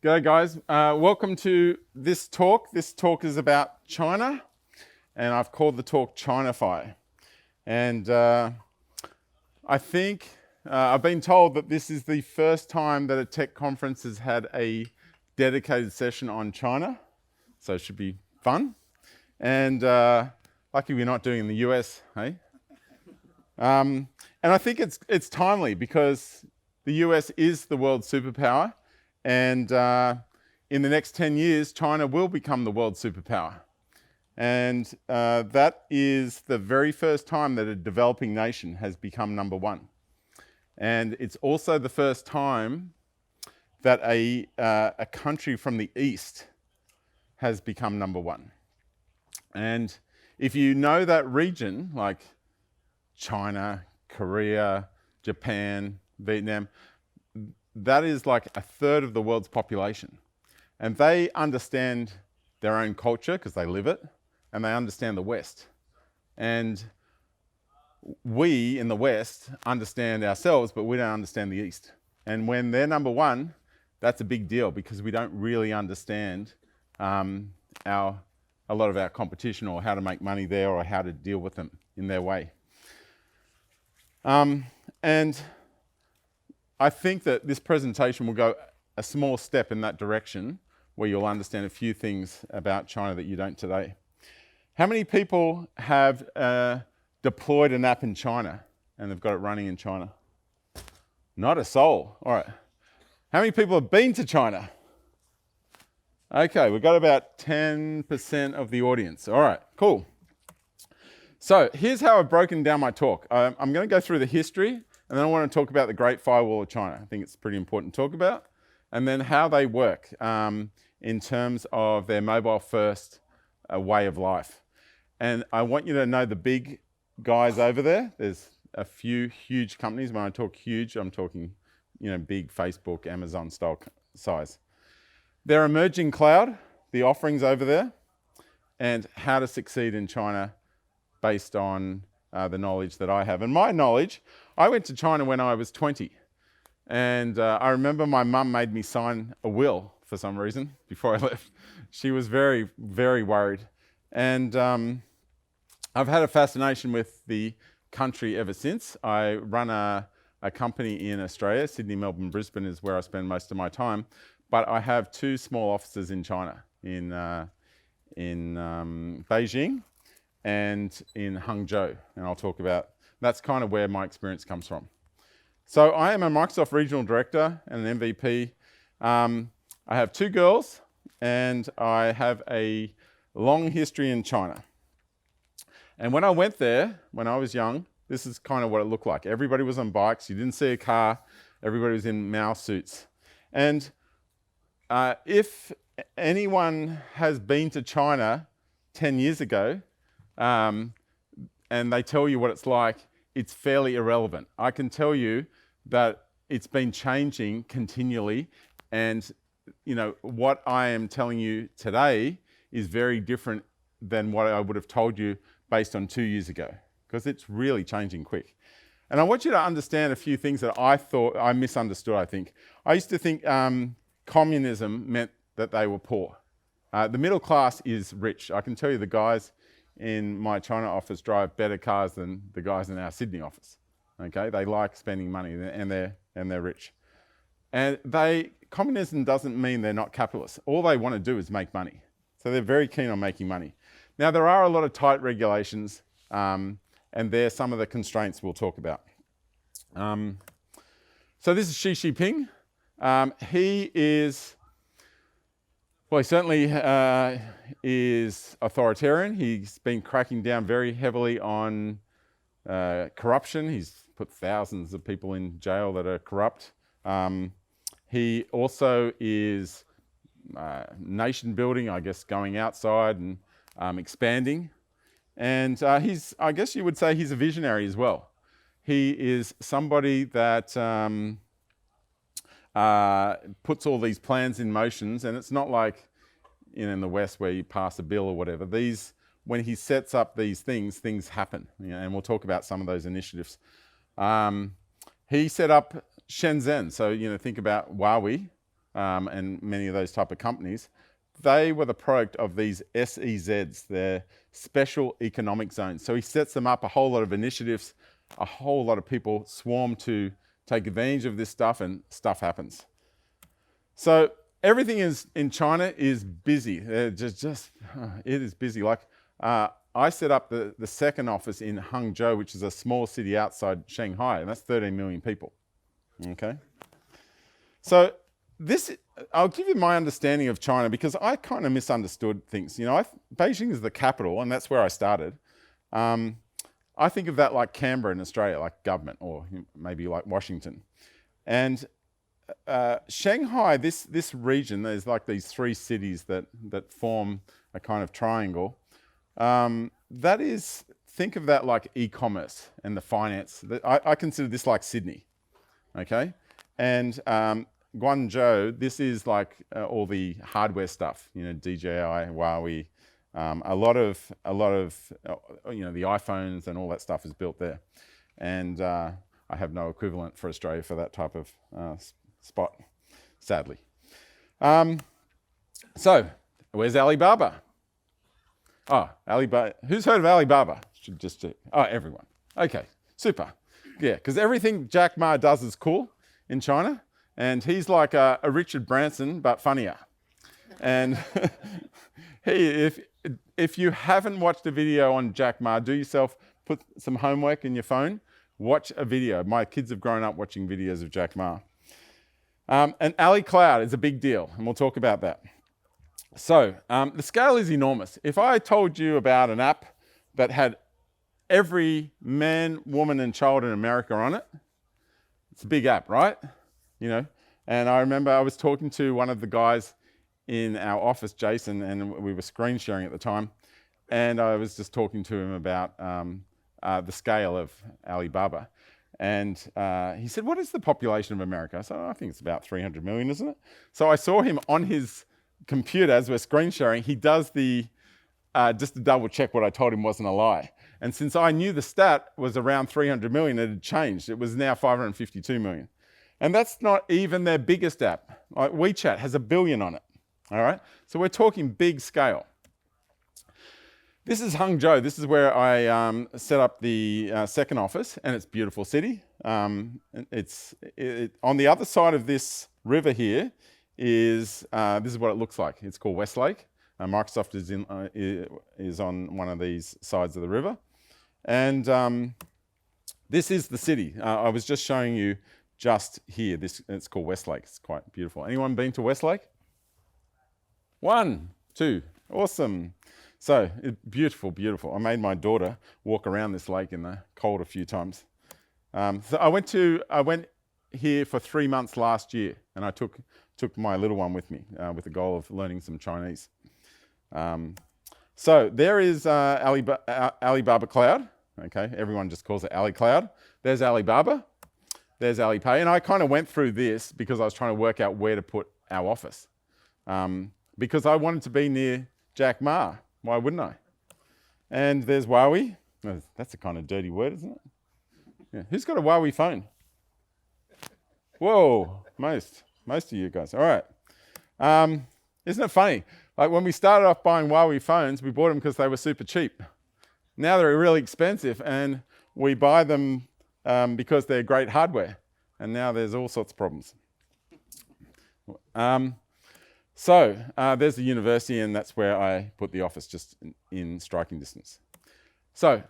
G'day guys, welcome to this talk. This talk is about China, and I've called the talk Chinafy. And I think I've been told that this is the first time that a tech conference has had a dedicated session on China, so it should be fun. And lucky we're not doing it in the US, hey? And I think it's timely because the US is the world superpower. And in the next 10 years, China will become the world superpower. And that is the very first time that a developing nation has become number one. And it's also the first time that a country from the East has become number one. And if you know that region, like China, Korea, Japan, Vietnam, that is like a third of the world's population. And they understand their own culture because they live it, and they understand the West. And we in the West understand ourselves, but we don't understand the East. And when they're number one, that's a big deal because we don't really understand a lot of our competition or how to make money there or how to deal with them in their way. And I think that this presentation will go a small step in that direction where you'll understand a few things about China that you don't today. How many people have deployed an app in China and they've got it running in China? Not a soul. All right. How many people have been to China? Okay, we've got about 10% of the audience. All right, cool. So here's how I've broken down my talk. I'm going to go through the history, and then I want to talk about the Great Firewall of China. I think it's pretty important to talk about. And then how they work in terms of their mobile-first way of life. And I want you to know the big guys over there. There's a few huge companies. When I talk huge, I'm talking, big Facebook, Amazon style size. Their emerging cloud, the offerings over there, and how to succeed in China based on the knowledge that I have. And my knowledge, I went to China when I was 20. And I remember my mum made me sign a will for some reason before I left. She was very, very worried. And I've had a fascination with the country ever since. I run a company in Australia. Sydney, Melbourne, Brisbane is where I spend most of my time. But I have two small offices in China, in Beijing and in Hangzhou, and I'll talk about, that's kind of where my experience comes from. So I am a Microsoft Regional Director and an MVP. I have two girls, and I have a long history in China. And when I went there, when I was young, this is kind of what it looked like. Everybody was on bikes, you didn't see a car, everybody was in Mao suits. And if anyone has been to China 10 years ago, and they tell you what it's like, it's fairly irrelevant. I can tell you that it's been changing continually, and what I am telling you today is very different than what I would have told you based on 2 years ago, because it's really changing quick. And I want you to understand a few things that I thought I misunderstood, I think. I used to think communism meant that they were poor. The middle class is rich. I can tell you the guys in my China office drive better cars than the guys in our Sydney office. Okay, they like spending money and they're rich. And communism doesn't mean they're not capitalists. All they want to do is make money. So they're very keen on making money. Now there are a lot of tight regulations, and they're some of the constraints we'll talk about. So this is Xi Jinping. He is, well, he certainly is authoritarian. He's been cracking down very heavily on corruption. He's put thousands of people in jail that are corrupt. He also is nation building, I guess, going outside and expanding. And I guess you would say he's a visionary as well. He is somebody that puts all these plans in motions, and it's not like in the West where you pass a bill or whatever. When he sets up these things happen, and we'll talk about some of those initiatives. He set up Shenzhen, so think about Huawei. and many of those type of companies, they were the product of these SEZs, they're special economic zones. So he sets them up, a whole lot of initiatives, a whole lot of people swarm to take advantage of this stuff, and stuff happens. So everything in China is busy. It is busy. Like I set up the second office in Hangzhou, which is a small city outside Shanghai, and that's 13 million people. Okay. So I'll give you my understanding of China, because I kind of misunderstood things. You know, Beijing is the capital, and that's where I started. I think of that like Canberra in Australia, like government, or maybe like Washington. And Shanghai, this region, there's like these three cities that form a kind of triangle. Think of that like e-commerce and the finance. I consider this like Sydney, okay? And Guangzhou, this is like all the hardware stuff, you know, DJI, Huawei, a lot of you know, the iPhones and all that stuff is built there. And I have no equivalent for Australia for that type of spot, sadly. So, where's Alibaba? Oh, Alibaba. Who's heard of Alibaba? Everyone. Okay, super. Yeah, because everything Jack Ma does is cool in China, and he's like a Richard Branson, but funnier. And if you haven't watched a video on Jack Ma, do yourself, put some homework in your phone, watch a video. My kids have grown up watching videos of Jack Ma. And Ali Cloud is a big deal, and we'll talk about that. So the scale is enormous. If I told you about an app that had every man, woman, and child in America on it, it's a big app, right? You know. And I remember I was talking to one of the guys in our office, Jason, and we were screen sharing at the time, and I was just talking to him about the scale of Alibaba. And he said, "What is the population of America?" I said, "I think it's about 300 million, isn't it?" So I saw him on his computer as we're screen sharing. He does just to double check what I told him wasn't a lie. And since I knew the stat was around 300 million, it had changed. It was now 552 million. And that's not even their biggest app. Like WeChat has 1 billion on it. All right. So we're talking big scale. This is Hangzhou. This is where I set up the second office, and it's a beautiful city. On the other side of this river here is this is what it looks like. It's called Westlake. Microsoft is on one of these sides of the river, and this is the city. I was just showing you just here. It's called Westlake. It's quite beautiful. Anyone been to Westlake? 1, 2, awesome. So beautiful, beautiful. I made my daughter walk around this lake in the cold a few times. So I went here for 3 months last year, and I took my little one with me with the goal of learning some Chinese. So there is Alibaba Cloud. Okay, everyone just calls it Ali Cloud. There's Alibaba. There's Alipay. And I kind of went through this because I was trying to work out where to put our office. Because I wanted to be near Jack Ma. Why wouldn't I? And there's Huawei. Oh, that's a kind of dirty word, isn't it? Yeah. Who's got a Huawei phone? Whoa, most of you guys. All right. Isn't it funny? Like when we started off buying Huawei phones, we bought them because they were super cheap. Now they're really expensive, and we buy them because they're great hardware. And now there's all sorts of problems. So there's the university, and that's where I put the office, just in striking distance. So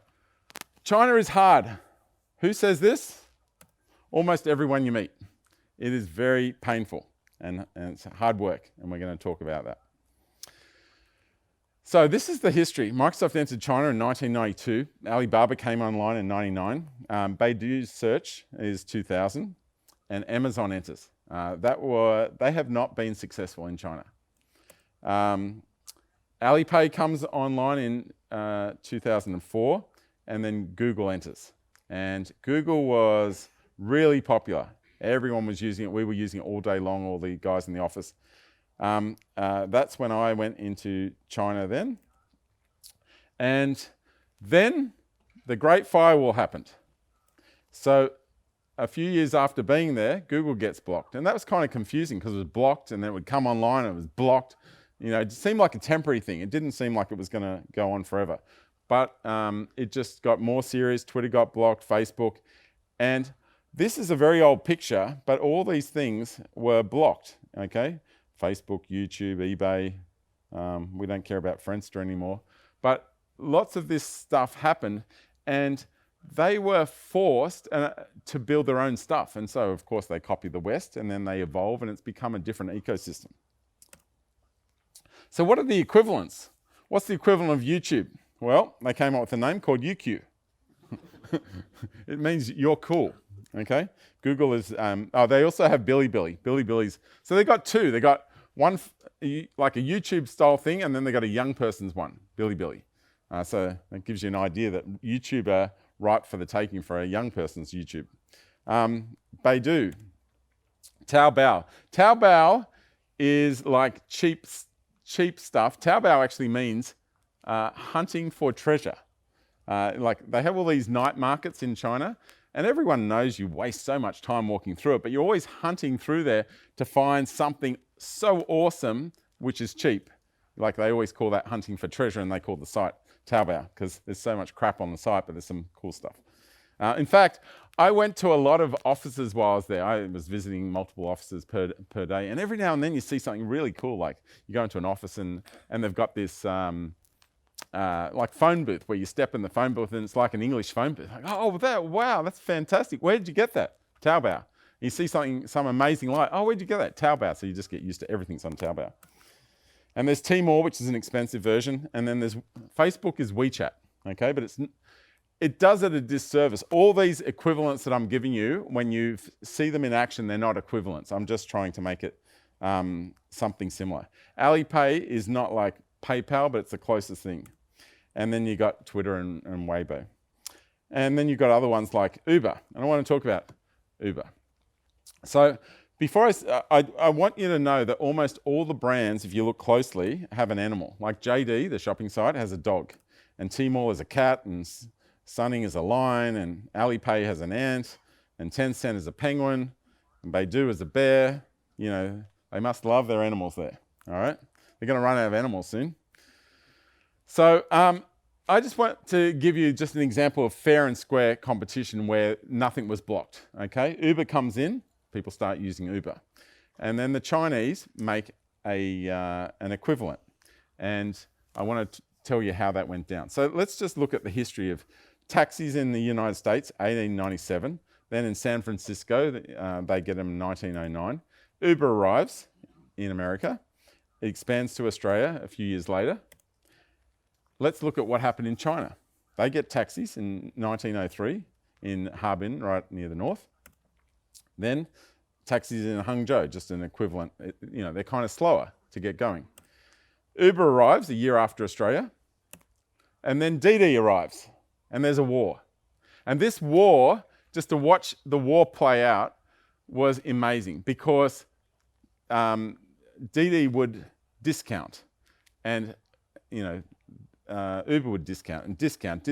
China is hard. Who says this? Almost everyone you meet. It is very painful, and it's hard work, and we're going to talk about that. So this is the history. Microsoft entered China in 1992. Alibaba came online in 1999. Baidu's search is 2000, and Amazon enters. They have not been successful in China. Alipay comes online in 2004, and then Google enters. And Google was really popular. Everyone was using it. We were using it all day long, all the guys in the office. That's when I went into China then. And then the Great Firewall happened. So a few years after being there, Google gets blocked. And that was kind of confusing because it was blocked and then it would come online and it was blocked. It seemed like a temporary thing. It didn't seem like it was going to go on forever. But it just got more serious. Twitter got blocked, Facebook. And this is a very old picture, but all these things were blocked, okay? Facebook, YouTube, eBay. We don't care about Friendster anymore. But lots of this stuff happened, and they were forced to build their own stuff. And so, of course, they copy the West, and then they evolve, and it's become a different ecosystem. So what are the equivalents? What's the equivalent of YouTube? Well, they came up with a name called UQ. It means you're cool, okay? Google is, they also have Bilibili. Bilibili's, so they got two. They got one, like a YouTube style thing, and then they got a young person's one, Bilibili. So that gives you an idea that YouTube are ripe for the taking for a young person's YouTube. Baidu, Taobao. Taobao is like cheap stuff. Taobao actually means hunting for treasure. Like they have all these night markets in China, and everyone knows you waste so much time walking through it, but you're always hunting through there to find something so awesome, which is cheap. Like they always call that hunting for treasure, and they call the site Taobao because there's so much crap on the site, but there's some cool stuff. In fact, I went to a lot of offices while I was there. I was visiting multiple offices per day, and every now and then you see something really cool. Like you go into an office and they've got this like phone booth where you step in the phone booth and it's like an English phone booth. Like, wow, that's fantastic. Where did you get that? Taobao. You see some amazing light. Oh, where'd you get that? Taobao. So you just get used to everything's on Taobao. And there's Tmall, which is an expensive version, and then there's Facebook is WeChat. Okay, but it does it a disservice. All these equivalents that I'm giving you, when you see them in action, they're not equivalents. I'm just trying to make it something similar. Alipay is not like PayPal, but it's the closest thing. And then you got Twitter and Weibo. And then you've got other ones like Uber. And I want to talk about Uber. So before I want you to know that almost all the brands, if you look closely, have an animal. Like JD, the shopping site, has a dog. And Tmall is a cat, and Sunning is a lion, and Alipay has an ant, and Tencent is a penguin, and Baidu is a bear. They must love their animals there, all right? They're going to run out of animals soon. So I just want to give you just an example of fair and square competition where nothing was blocked, okay? Uber comes in, people start using Uber. And then the Chinese make an equivalent. And I want to tell you how that went down. So let's just look at the history of taxis in the United States, 1897. Then in San Francisco, they get them in 1909. Uber arrives in America. It expands to Australia a few years later. Let's look at what happened in China. They get taxis in 1903 in Harbin, right near the north. Then taxis in Hangzhou, just an equivalent. They're kind of slower to get going. Uber arrives a year after Australia. And then Didi arrives. And there's a war. And this war, just to watch the war play out, was amazing because Didi would discount, and Uber would discount and discount.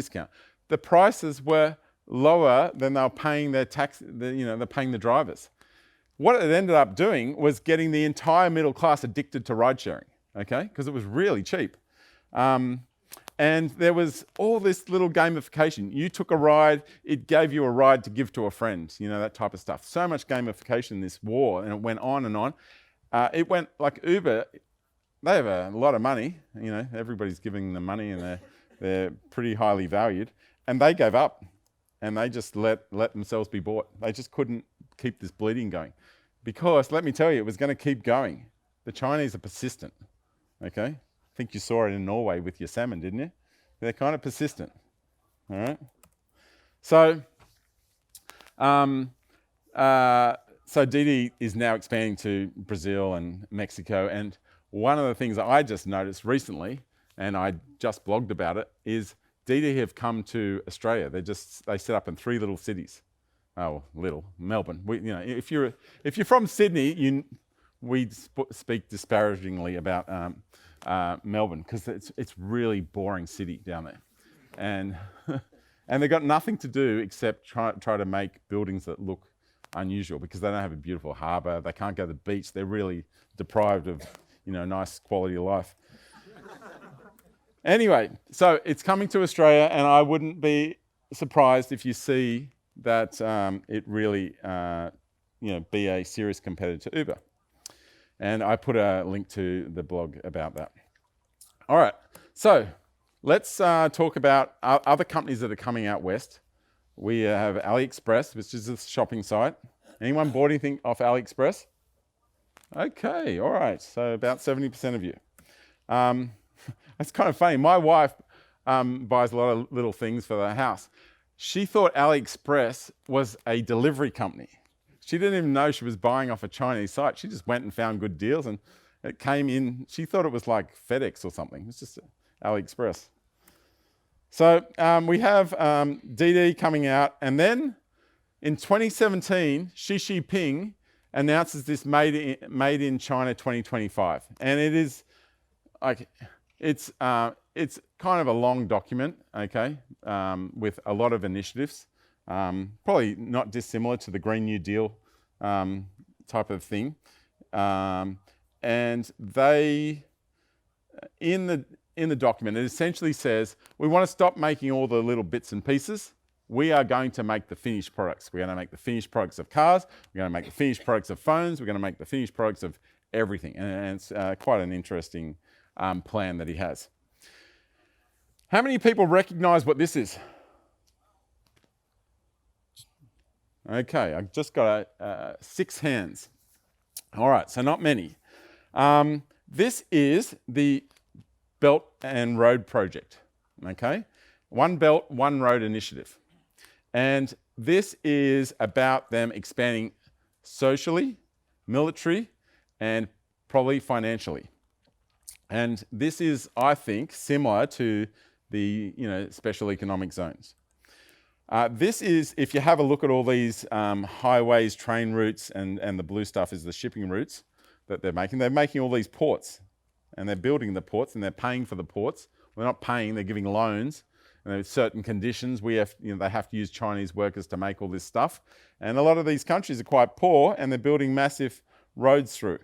The prices were lower than they were paying their tax. They're paying the drivers. What it ended up doing was getting the entire middle class addicted to ride sharing. Okay, because it was really cheap. And there was all this little gamification. You took a ride, it gave you a ride to give to a friend, that type of stuff. So much gamification in this war, and it went on and on. It went like Uber, they have a lot of money, everybody's giving them money and they're pretty highly valued. And they gave up and they just let themselves be bought. They just couldn't keep this bleeding going. Because, let me tell you, it was going to keep going. The Chinese are persistent, okay? I think you saw it in Norway with your salmon, didn't you? They're kind of persistent, all right? So Didi is now expanding to Brazil and Mexico. And one of the things that I just noticed recently, and I just blogged about it, is Didi have come to Australia. They set up in 3 little cities. Oh, little Melbourne. If you're from Sydney, we speak disparagingly about Melbourne because it's really boring city down there, and and they've got nothing to do except try to make buildings that look unusual because they don't have a beautiful harbour, they can't go to the beach, they're really deprived of, nice quality of life. Anyway, so it's coming to Australia, and I wouldn't be surprised if you see that it really, be a serious competitor to Uber. And I put a link to the blog about that. All right, so let's talk about other companies that are coming out west. We have AliExpress, which is a shopping site. Anyone bought anything off AliExpress? Okay, all right, so about 70% of you. It's kind of funny. My wife buys a lot of little things for the house. She thought AliExpress was a delivery company. She didn't even know she was buying off a Chinese site. She just went and found good deals, and it came in. She thought it was like FedEx or something. It's just AliExpress. So we have DD coming out, and then in 2017, Xi Jinping announces this Made in China 2025, and it is like it's kind of a long document, okay, with a lot of initiatives. Probably not dissimilar to the Green New Deal type of thing. And they, in the document, it essentially says, we want to stop making all the little bits and pieces. We are going to make the finished products. We're going to make the finished products of cars. We're going to make the finished products of phones. We're going to make the finished products of everything. And it's quite an interesting plan that he has. How many people recognize what this is? Okay, I've just got 6 hands. All right, so not many. This is the Belt and Road Project, okay? One Belt, One Road initiative. And this is about them expanding socially, military, and probably financially. And this is, I think, similar to the special economic zones. This is, if you have a look at all these highways, train routes, and the blue stuff is the shipping routes that they're making all these ports, and they're building the ports, and they're paying for the ports. They're not paying, they're giving loans, and there's certain conditions. They have to use Chinese workers to make all this stuff. And a lot of these countries are quite poor, and they're building massive roads through,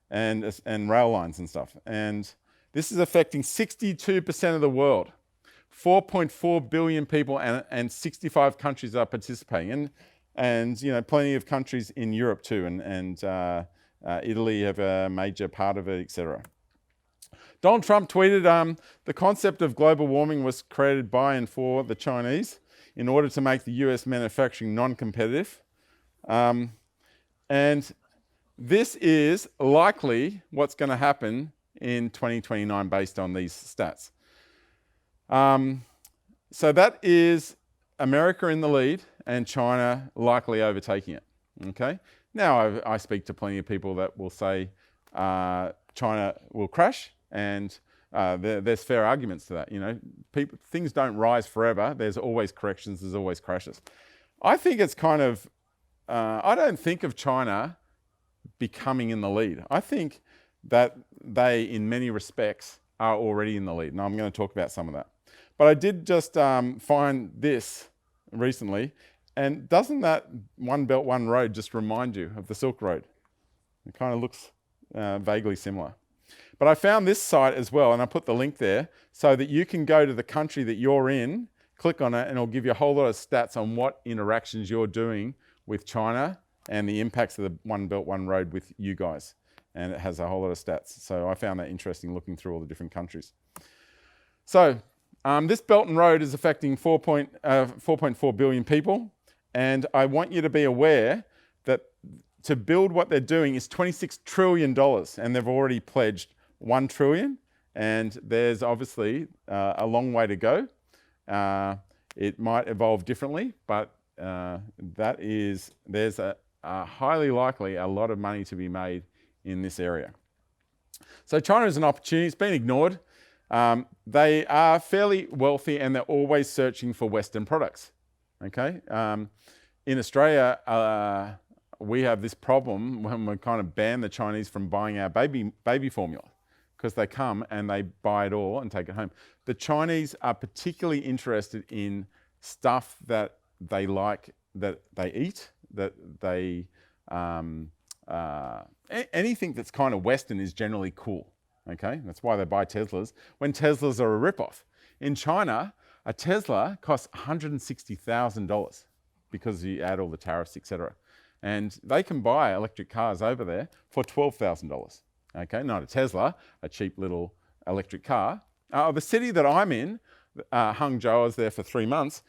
and rail lines and stuff. And this is affecting 62% of the world. 4.4 billion people and 65 countries are participating, and plenty of countries in Europe too, and Italy have a major part of it, etc. Donald Trump tweeted, the concept of global warming was created by and for the Chinese in order to make the US manufacturing non-competitive, and this is likely what's going to happen in 2029 based on these stats. So that is America in the lead and China likely overtaking it, okay? Now, I speak to plenty of people that will say China will crash, and there's fair arguments to that. Things don't rise forever. There's always corrections. There's always crashes. I think it's kind of, I don't think of China becoming in the lead. I think that they, in many respects, are already in the lead, and I'm going to talk about some of that. But I did just find this recently, and doesn't that One Belt, One Road just remind you of the Silk Road? It kind of looks vaguely similar. But I found this site as well, and I put the link there so that you can go to the country that you're in, click on it, and it'll give you a whole lot of stats on what interactions you're doing with China and the impacts of the One Belt, One Road with you guys. And it has a whole lot of stats. So I found that interesting looking through all the different countries. So this Belt and Road is affecting 4.4 billion people. And I want you to be aware that to build what they're doing is $26 trillion. And they've already pledged $1 trillion. And there's obviously a long way to go. It might evolve differently, but there's a highly likely a lot of money to be made in this area. So China is an opportunity. It's been ignored. They are fairly wealthy, and they're always searching for Western products. Okay. In Australia, we have this problem when we kind of ban the Chinese from buying our baby formula, because they come and they buy it all and take it home. The Chinese are particularly interested in stuff that they like, that they eat, anything that's kind of Western is generally cool. Okay, that's why they buy Teslas. When Teslas are a ripoff. In China, a Tesla costs $160,000 because you add all the tariffs, etc. And they can buy electric cars over there for $12,000. Okay, not a Tesla, a cheap little electric car. The city that I'm in, Hangzhou, I was there for 3 months.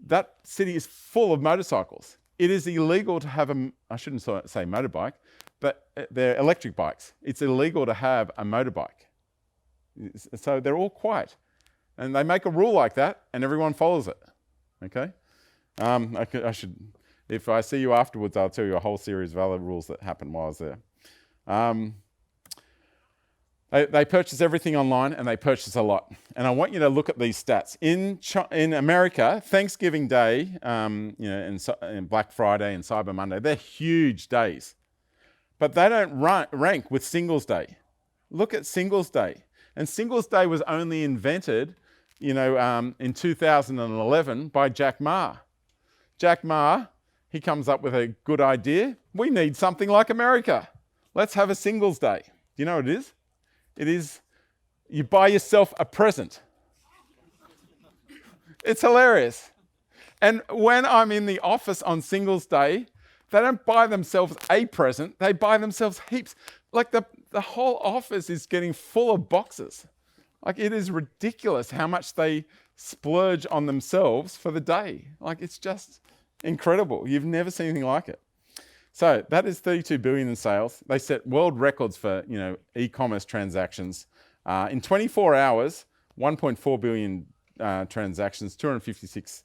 That city is full of motorcycles. It is illegal to have I shouldn't say motorbike, but they're electric bikes. It's illegal to have a motorbike. So they're all quiet. And they make a rule like that, and everyone follows it. Okay? I should, if I see you afterwards, I'll tell you a whole series of other rules that happened while I was there. They purchase everything online, and they purchase a lot. And I want you to look at these stats. In America, Thanksgiving Day, and Black Friday and Cyber Monday, they're huge days. But they don't rank with Singles Day. Look at Singles Day. And Singles Day was only invented, in 2011 by Jack Ma. Jack Ma, he comes up with a good idea. We need something like America. Let's have a Singles Day. Do you know what it is? It is, you buy yourself a present. It's hilarious. And when I'm in the office on Singles Day, they don't buy themselves a present, they buy themselves heaps. Like the whole office is getting full of boxes. Like, it is ridiculous how much they splurge on themselves for the day. Like, it's just incredible. You've never seen anything like it. So that is 32 billion in sales. They set world records for, e-commerce transactions. In 24 hours, 1.4 billion transactions, 256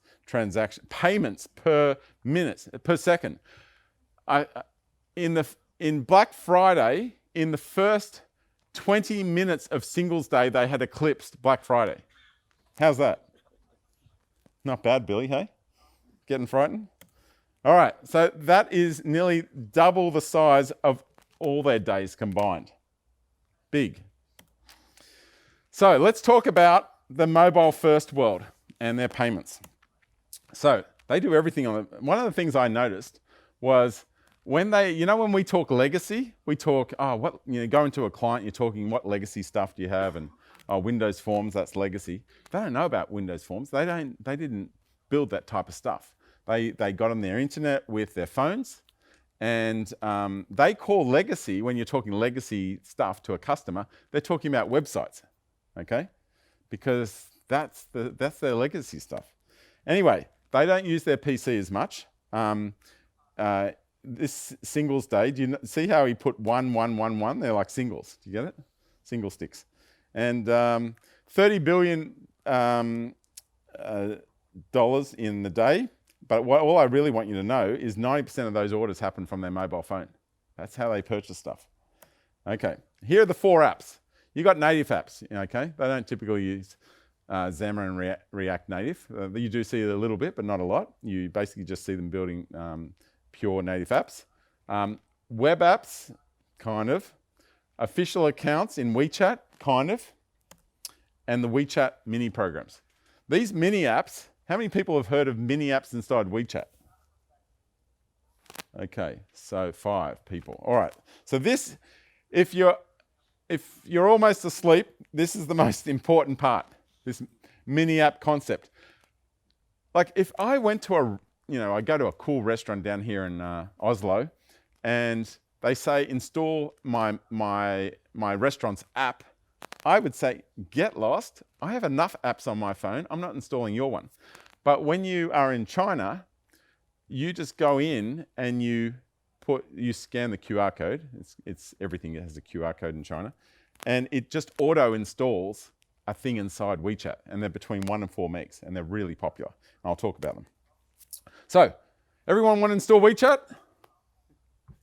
payments per minute, per second. In Black Friday, in the first 20 minutes of Singles Day, they had eclipsed Black Friday. How's that? Not bad, Billy, hey? Getting frightened? All right, so that is nearly double the size of all their days combined. Big. So let's talk about the mobile first world and their payments. So they do everything on it. One of the things I noticed was when when we talk legacy, we talk, go into a client, you're talking what legacy stuff do you have, and Windows Forms, that's legacy. They don't know about Windows Forms. They didn't build that type of stuff. They got on their internet with their phones, and they call legacy, when you're talking legacy stuff to a customer, they're talking about websites, okay? Because that's their legacy stuff. Anyway, they don't use their PC as much. This Singles Day, do you see how he put 1, 1, 1, 1? They're like singles. Do you get it? Single sticks. And $30 billion dollars in the day. But all I really want you to know is 90% of those orders happen from their mobile phone. That's how they purchase stuff. Okay, here are the 4 apps. You got native apps, okay? They don't typically use Xamarin and React Native. You do see it a little bit, but not a lot. You basically just see them building pure native apps. Web apps, kind of. Official accounts in WeChat, kind of. And the WeChat mini programs. These mini apps, how many people have heard of mini apps inside WeChat? Okay, so 5 people. All right. So this, if you're almost asleep, this is the most important part, this mini app concept. Like, if I went to I go to a cool restaurant down here in Oslo, and they say install my restaurant's app, I would say, get lost. I have enough apps on my phone. I'm not installing your one. But when you are in China, you just go in and you scan the QR code. It's everything that has a QR code in China, and it just auto installs a thing inside WeChat, and they're between 1 and 4 megs, and they're really popular. And I'll talk about them. So, everyone want to install WeChat?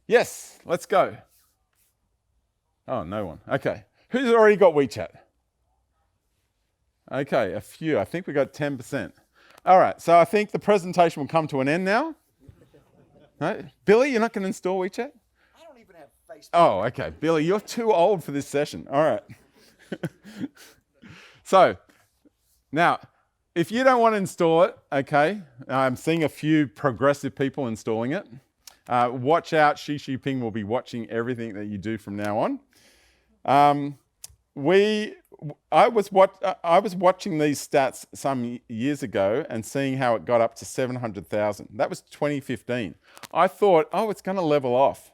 Yes, let's go. Oh, no one. Okay. Who's already got WeChat? Okay, a few. I think we got 10%. All right, so I think the presentation will come to an end now. No? Billy, you're not going to install WeChat? I don't even have Facebook. Oh, okay. Billy, you're too old for this session. All right. So, now, if you don't want to install it, okay, I'm seeing a few progressive people installing it. Watch out, Xi Jinping will be watching everything that you do from now on. I was watching these stats some years ago and seeing how it got up to 700,000. That was 2015. I thought, oh, it's going to level off.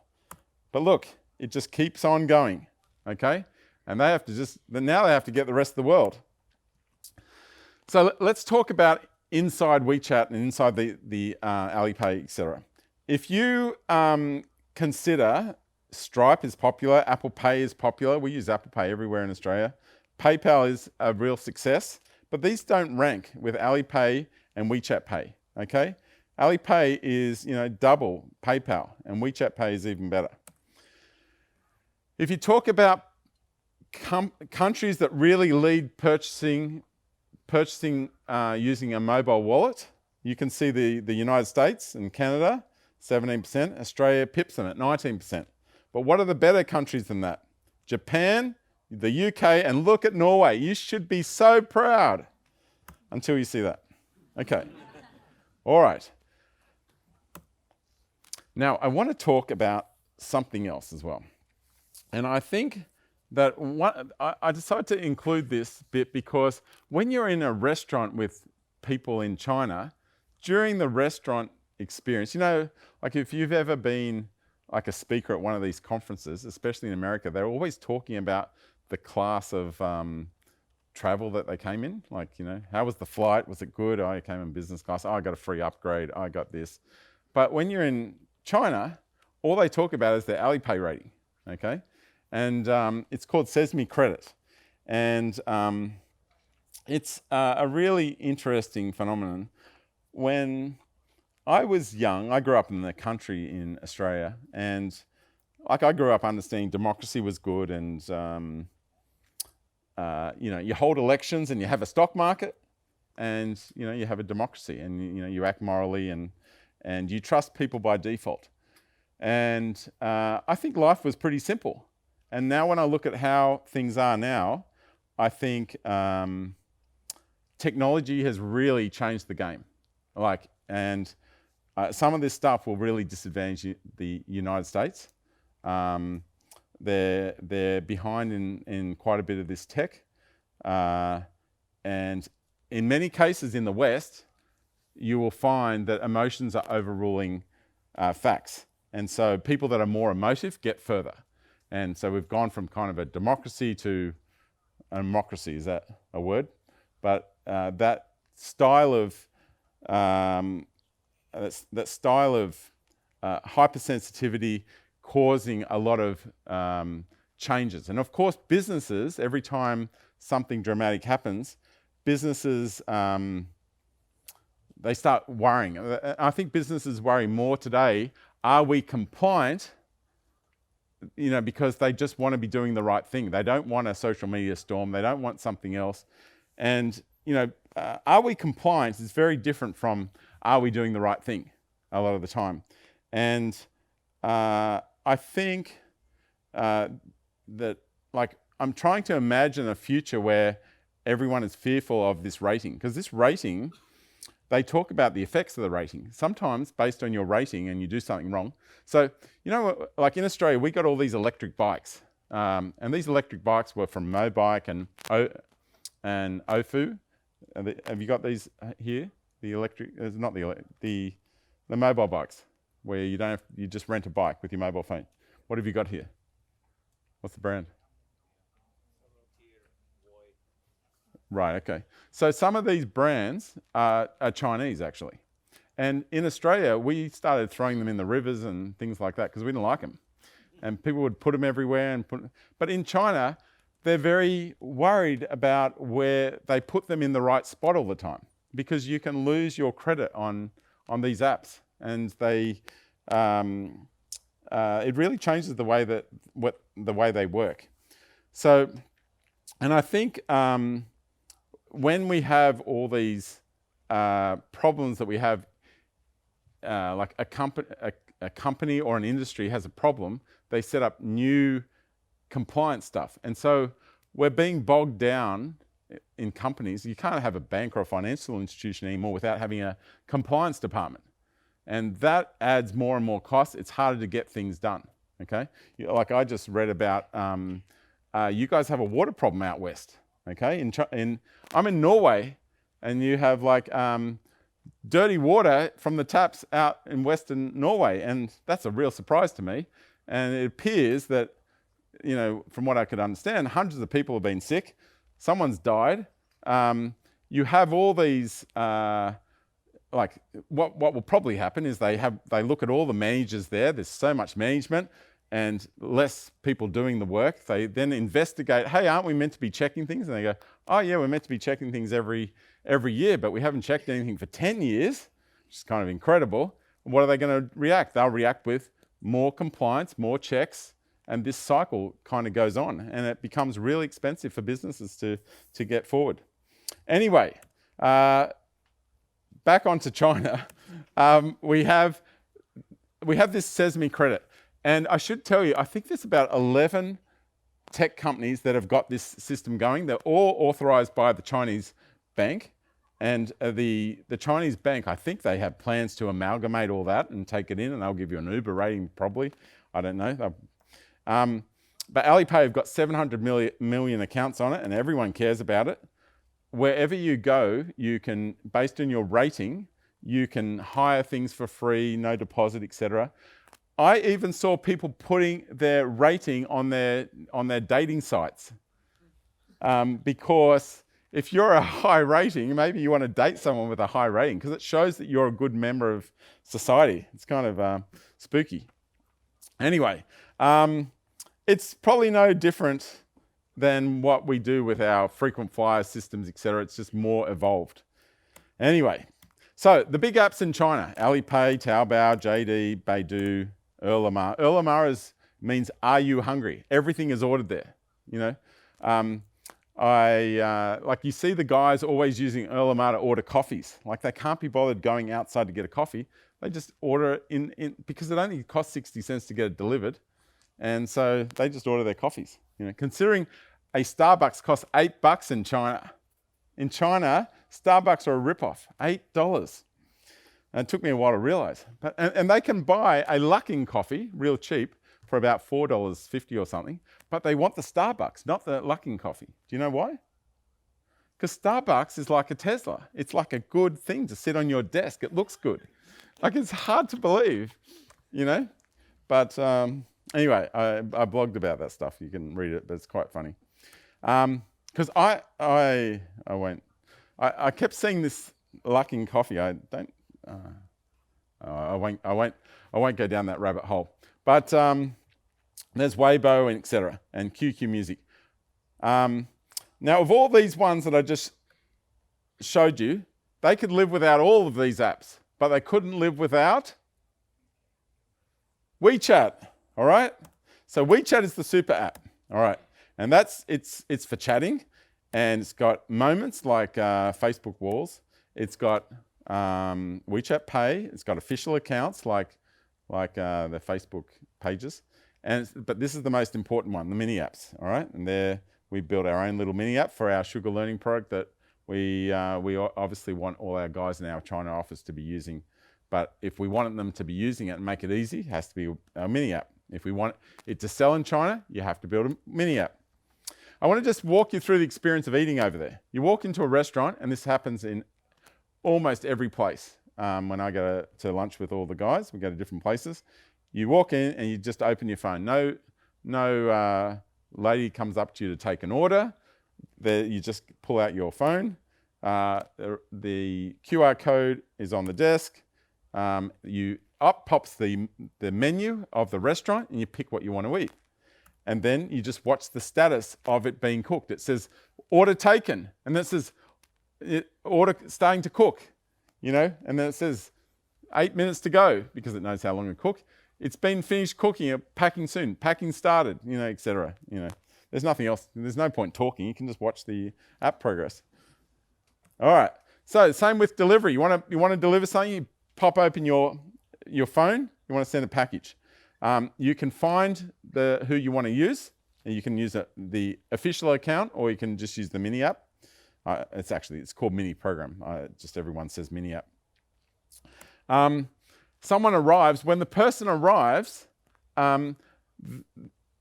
But look, it just keeps on going, okay? And now they have to get the rest of the world. So let's talk about inside WeChat and inside the Alipay, etc. If you consider Stripe is popular, Apple Pay is popular. We use Apple Pay everywhere in Australia. PayPal is a real success, but these don't rank with Alipay and WeChat Pay, okay? Alipay is, double PayPal, and WeChat Pay is even better. If you talk about countries that really lead purchasing using a mobile wallet, you can see the United States and Canada, 17%. Australia pips them at 19%. But what are the better countries than that? Japan, the UK, and look at Norway. You should be so proud until you see that. Okay. All right. Now, I want to talk about something else as well. And I think that I decided to include this bit because when you're in a restaurant with people in China, during the restaurant experience, like if you've ever been like a speaker at one of these conferences, especially in America, they're always talking about the class of travel that they came in. Like, how was the flight? Was it good? Oh, I came in business class. Oh, I got a free upgrade. I got this. But when you're in China, all they talk about is their Alipay rating, okay? And it's called Sesame Credit. And it's a really interesting phenomenon. When I was young, I grew up in the country in Australia, and I grew up understanding democracy was good, and you hold elections and you have a stock market, and you have a democracy, and you act morally, and you trust people by default. And I think life was pretty simple. And now when I look at how things are now, I think technology has really changed the game. Some of this stuff will really disadvantage the United States. They're behind in quite a bit of this tech. And in many cases in the West, you will find that emotions are overruling facts. And so people that are more emotive get further. And so we've gone from kind of a democracy to a democracy. Is that a word? But that style of hypersensitivity causing a lot of changes. And of course, businesses, every time something dramatic happens, businesses, they start worrying. I think businesses worry more today, are we compliant? Because they just want to be doing the right thing. They don't want a social media storm. They don't want something else. And, are we compliant is very different from are we doing the right thing a lot of the time. And I think that, I'm trying to imagine a future where everyone is fearful of this rating, because this rating, they talk about the effects of the rating. Sometimes based on your rating and you do something wrong. So, like in Australia, we got all these electric bikes. And these electric bikes were from Mobike and Ofu. Have you got these here? The electric, not the mobile bikes, where you just rent a bike with your mobile phone. What have you got here? What's the brand? Right, okay. So some of these brands are Chinese, actually. And in Australia, we started throwing them in the rivers and things like that because we didn't like them. And people would put them everywhere. But in China, they're very worried about where they put them in the right spot all the time, because you can lose your credit on these apps. And it really changes the way they work. So, and I think when we have all these problems that we have, like a company or an industry has a problem, they set up new compliance stuff. And so we're being bogged down in companies. You can't have a bank or a financial institution anymore without having a compliance department. And that adds more and more costs. It's harder to get things done, okay? Like I just read about, you guys have a water problem out west, okay? I'm in Norway, and you have like dirty water from the taps out in Western Norway, and that's a real surprise to me. And it appears that, you know, from what I could understand, hundreds of people have been sick. Someone's died. You have all these, like what will probably happen is they look at all the managers there. There's so much management and less people doing the work. They then investigate, hey, aren't we meant to be checking things? And they go, oh yeah, we're meant to be checking things every year, but we haven't checked anything for 10 years, which is kind of incredible. What are they going to react? They'll react with more compliance, more checks, and this cycle kind of goes on, and it becomes really expensive for businesses to get forward. Anyway, back onto China. We have this Sesame credit, and I should tell you, I think there's about 11 tech companies that have got this system going. They're all authorized by the Chinese bank, and the Chinese bank, I think they have plans to amalgamate all that and take it in, and they'll give you an Uber rating probably. I don't know. But Alipay have got 700 million accounts on it, and everyone cares about it. Wherever you go, you can, based on your rating, you can hire things for free, no deposit, etc. I even saw people putting their rating on their dating sites, because if you're a high rating, maybe you want to date someone with a high rating because it shows that you're a good member of society. It's kind of spooky. Anyway, it's probably no different than what we do with our frequent flyer systems, etc. It's just more evolved. Anyway, so the big apps in China: Alipay, Taobao, JD, Baidu, Ele.me. Ele.me means "Are you hungry?" Everything is ordered there. You know, like you see the guys always using Ele.me to order coffees. Like they can't be bothered going outside to get a coffee. They just order it in because it only costs 60 cents to get it delivered. And so they just order their coffees. You know, considering a Starbucks costs $8 in China. In China, Starbucks are a rip-off, $8. And it took me a while to realize. And they can buy a Luckin coffee, real cheap, for about $4.50 or something. But they want the Starbucks, not the Luckin coffee. Do you know why? Because Starbucks is like a Tesla. It's like a good thing to sit on your desk. It looks good. Like it's hard to believe, you know. But anyway, I blogged about that stuff. You can read it, but it's quite funny. Because I kept seeing this Luckin coffee. I won't go down that rabbit hole. But there's Weibo and etc. and QQ Music. Now, of all these ones that I just showed you, they could live without all of these apps, but they couldn't live without WeChat. All right. So WeChat is the super app. All right, and it's for chatting, and it's got moments like Facebook walls. It's got WeChat Pay. It's got official accounts like the Facebook pages, but this is the most important one, the mini apps. All right, and there we built our own little mini app for our Sugar Learning product that we obviously want all our guys in our China office to be using. But if we want them to be using it and make it easy, it has to be a mini app. If we want it to sell in China, you have to build a mini app. I want to just walk you through the experience of eating over there. You walk into a restaurant, and this happens in almost every place. When I go to lunch with all the guys, we go to different places. You walk in and you just open your phone. No lady comes up to you to take an order. You just pull out your phone. The QR code is on the desk. Up pops the menu of the restaurant, and you pick what you want to eat. And then you just watch the status of it being cooked. It says order taken, and then it says order starting to cook, you know, and then it says 8 minutes to go because it knows how long to cook. It's been finished cooking, packing soon, packing started, you know, etc. You know, there's nothing else. There's no point talking. You can just watch the app progress. All right. So same with delivery. You want to deliver something, you pop open your phone. You want to send a package. You can find who you want to use, and you can use the official account, or you can just use the mini app. It's called Mini Program. Just everyone says Mini App. Someone arrives. When the person arrives, when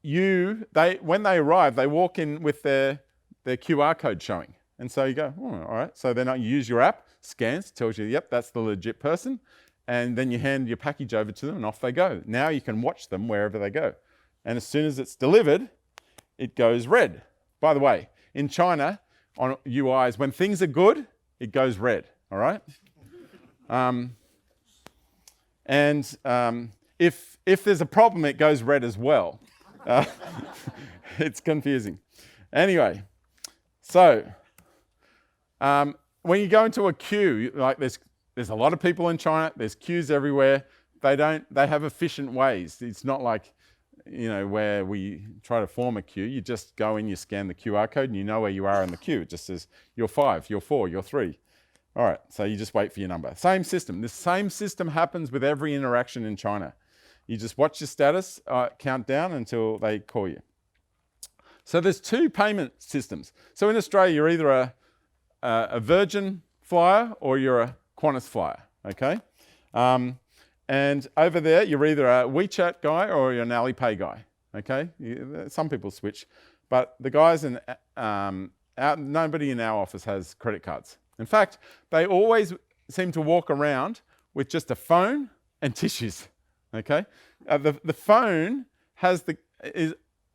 they arrive, they walk in with their QR code showing. And so you go, all right. So then you use your app, scans, tells you, yep, that's the legit person. And then you hand your package over to them and off they go. Now you can watch them wherever they go. And as soon as it's delivered, it goes red. By the way, in China, on UIs, when things are good, it goes red, all right? If there's a problem, it goes red as well. It's confusing. Anyway, so when you go into a queue, like there's a lot of people in China, there's queues everywhere. They have efficient ways. It's not like, where we try to form a queue. You just go in, you scan the QR code, and you know where you are in the queue. It just says, you're 5, you're 4, you're 3. All right, so you just wait for your number. Same system. This same system happens with every interaction in China. You just watch your status, count down until they call you. So there's 2 payment systems. So in Australia, you're either a Virgin flyer or you're a Qantas flyer, okay? And over there, you're either a WeChat guy or you're an Alipay guy, okay? Some people switch, but the guys nobody in our office has credit cards. In fact, they always seem to walk around with just a phone and tissues, okay? The phone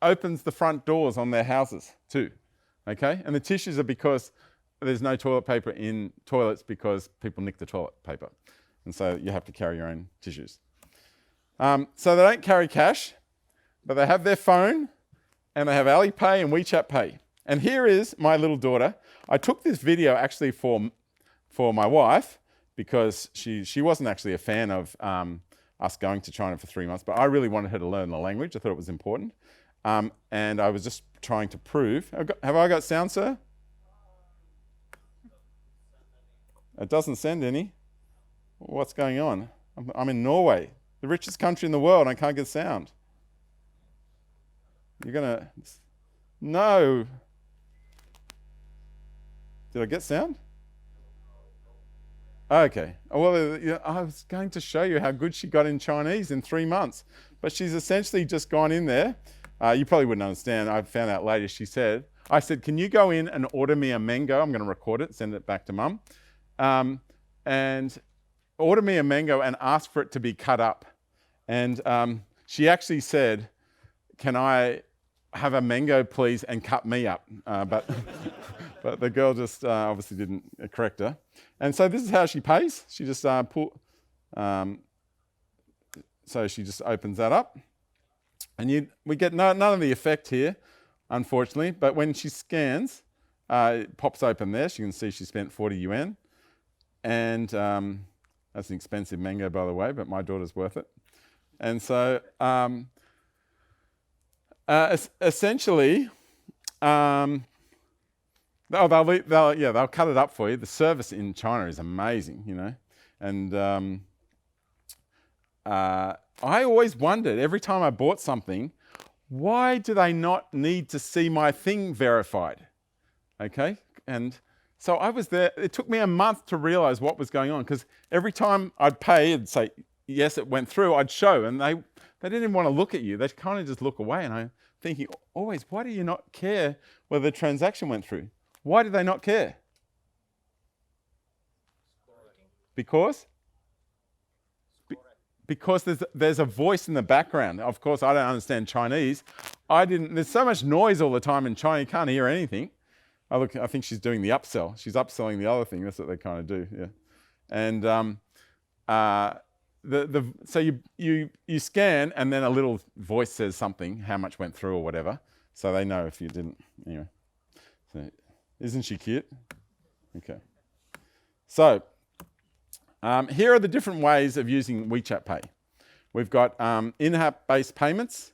opens the front doors on their houses too, okay? And the tissues are because there's no toilet paper in toilets because people nick the toilet paper. And so you have to carry your own tissues. So they don't carry cash, but they have their phone and they have Alipay and WeChat Pay. And here is my little daughter. I took this video actually for my wife because she wasn't actually a fan of us going to China for 3 months, but I really wanted her to learn the language. I thought it was important. And I was just trying to prove. Have I got sound, sir? It doesn't send any. What's going on? I'm in Norway, the richest country in the world, and I can't get sound. No. Did I get sound? Okay. Well, I was going to show you how good she got in Chinese in 3 months, but she's essentially just gone in there. You probably wouldn't understand. I found out later. I said, can you go in and order me a mango? I'm going to record it, send it back to Mum. And order me a mango and ask for it to be cut up. And she actually said, can I have a mango, please, and cut me up? But the girl just obviously didn't correct her. And so this is how she pays. She just so she just opens that up. And we get none of the effect here, unfortunately. But when she scans, it pops open there. She can see she spent 40 yuan. And that's an expensive mango, by the way, but my daughter's worth it. And so essentially, they'll cut it up for you. The service in China is amazing, And I always wondered, every time I bought something, why do they not need to see my thing verified? Okay? And so I was there. It took me a month to realize what was going on, because every time I'd pay and say, yes, it went through, I'd show, and they didn't even want to look at you. They'd kind of just look away, and I'm thinking, always, why do you not care whether the transaction went through? Why do they not care? Because there's a voice in the background. Of course, I don't understand Chinese. There's so much noise all the time in China, you can't hear anything. I think she's doing the upsell. She's upselling the other thing. That's what they kind of do, yeah. And so you scan, and then a little voice says something, how much went through or whatever, so they know if you didn't. Anyway, so, isn't she cute? Okay. So here are the different ways of using WeChat Pay. We've got in-app based payments.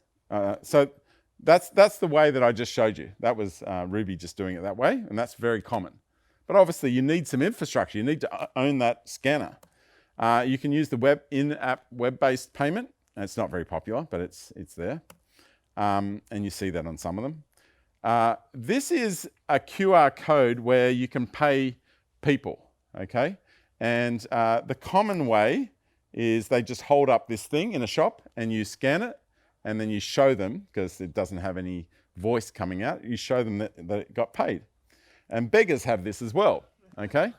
So that's the way that I just showed you. That was Ruby just doing it that way, and that's very common. But obviously, you need some infrastructure. You need to own that scanner. You can use the in-app web-based payment. It's not very popular, but it's there. And you see that on some of them. This is a QR code where you can pay people, okay? And the common way is they just hold up this thing in a shop and you scan it and then you show them, because it doesn't have any voice coming out, you show them that it got paid. And beggars have this as well, okay?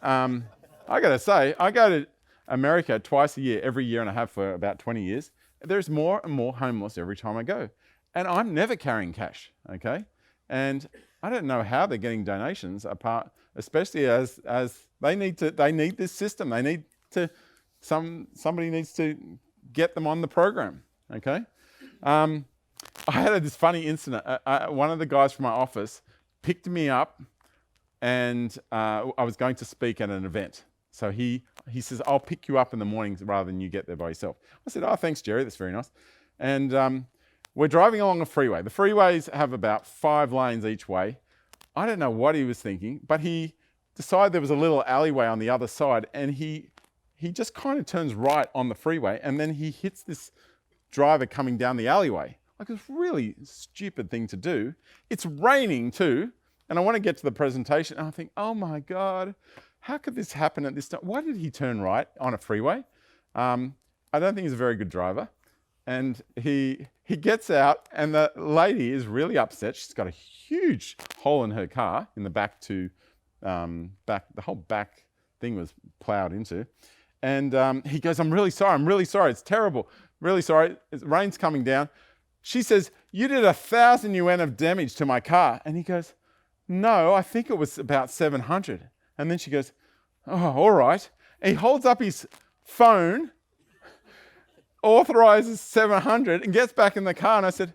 I gotta say, I go to America twice a year, every year and a half for about 20 years. There's more and more homeless every time I go. And I'm never carrying cash, okay? And I don't know how they're getting donations apart, especially as they need this system. They need to, somebody needs to get them on the program, okay? I had this funny incident. One of the guys from my office picked me up and I was going to speak at an event. So he says, I'll pick you up in the mornings rather than you get there by yourself. I said, oh, thanks, Jerry. That's very nice. And we're driving along a freeway. The freeways have about 5 lanes each way. I don't know what he was thinking, but he decided there was a little alleyway on the other side, and he just kind of turns right on the freeway, and then he hits this driver coming down the alleyway. Like, it's a really stupid thing to do. It's raining too, and I want to get to the presentation, and I think, oh my God, how could this happen at this time? Why did he turn right on a freeway? I don't think he's a very good driver. And he gets out, and the lady is really upset. She's got a huge hole in her car in the back the whole back thing was plowed into. And he goes, I'm really sorry, it's terrible. Really sorry, rain's coming down. She says, you did 1,000 yuan of damage to my car. And he goes, no, I think it was about 700. And then she goes, oh, all right. And he holds up his phone, authorizes 700 and gets back in the car. And I said,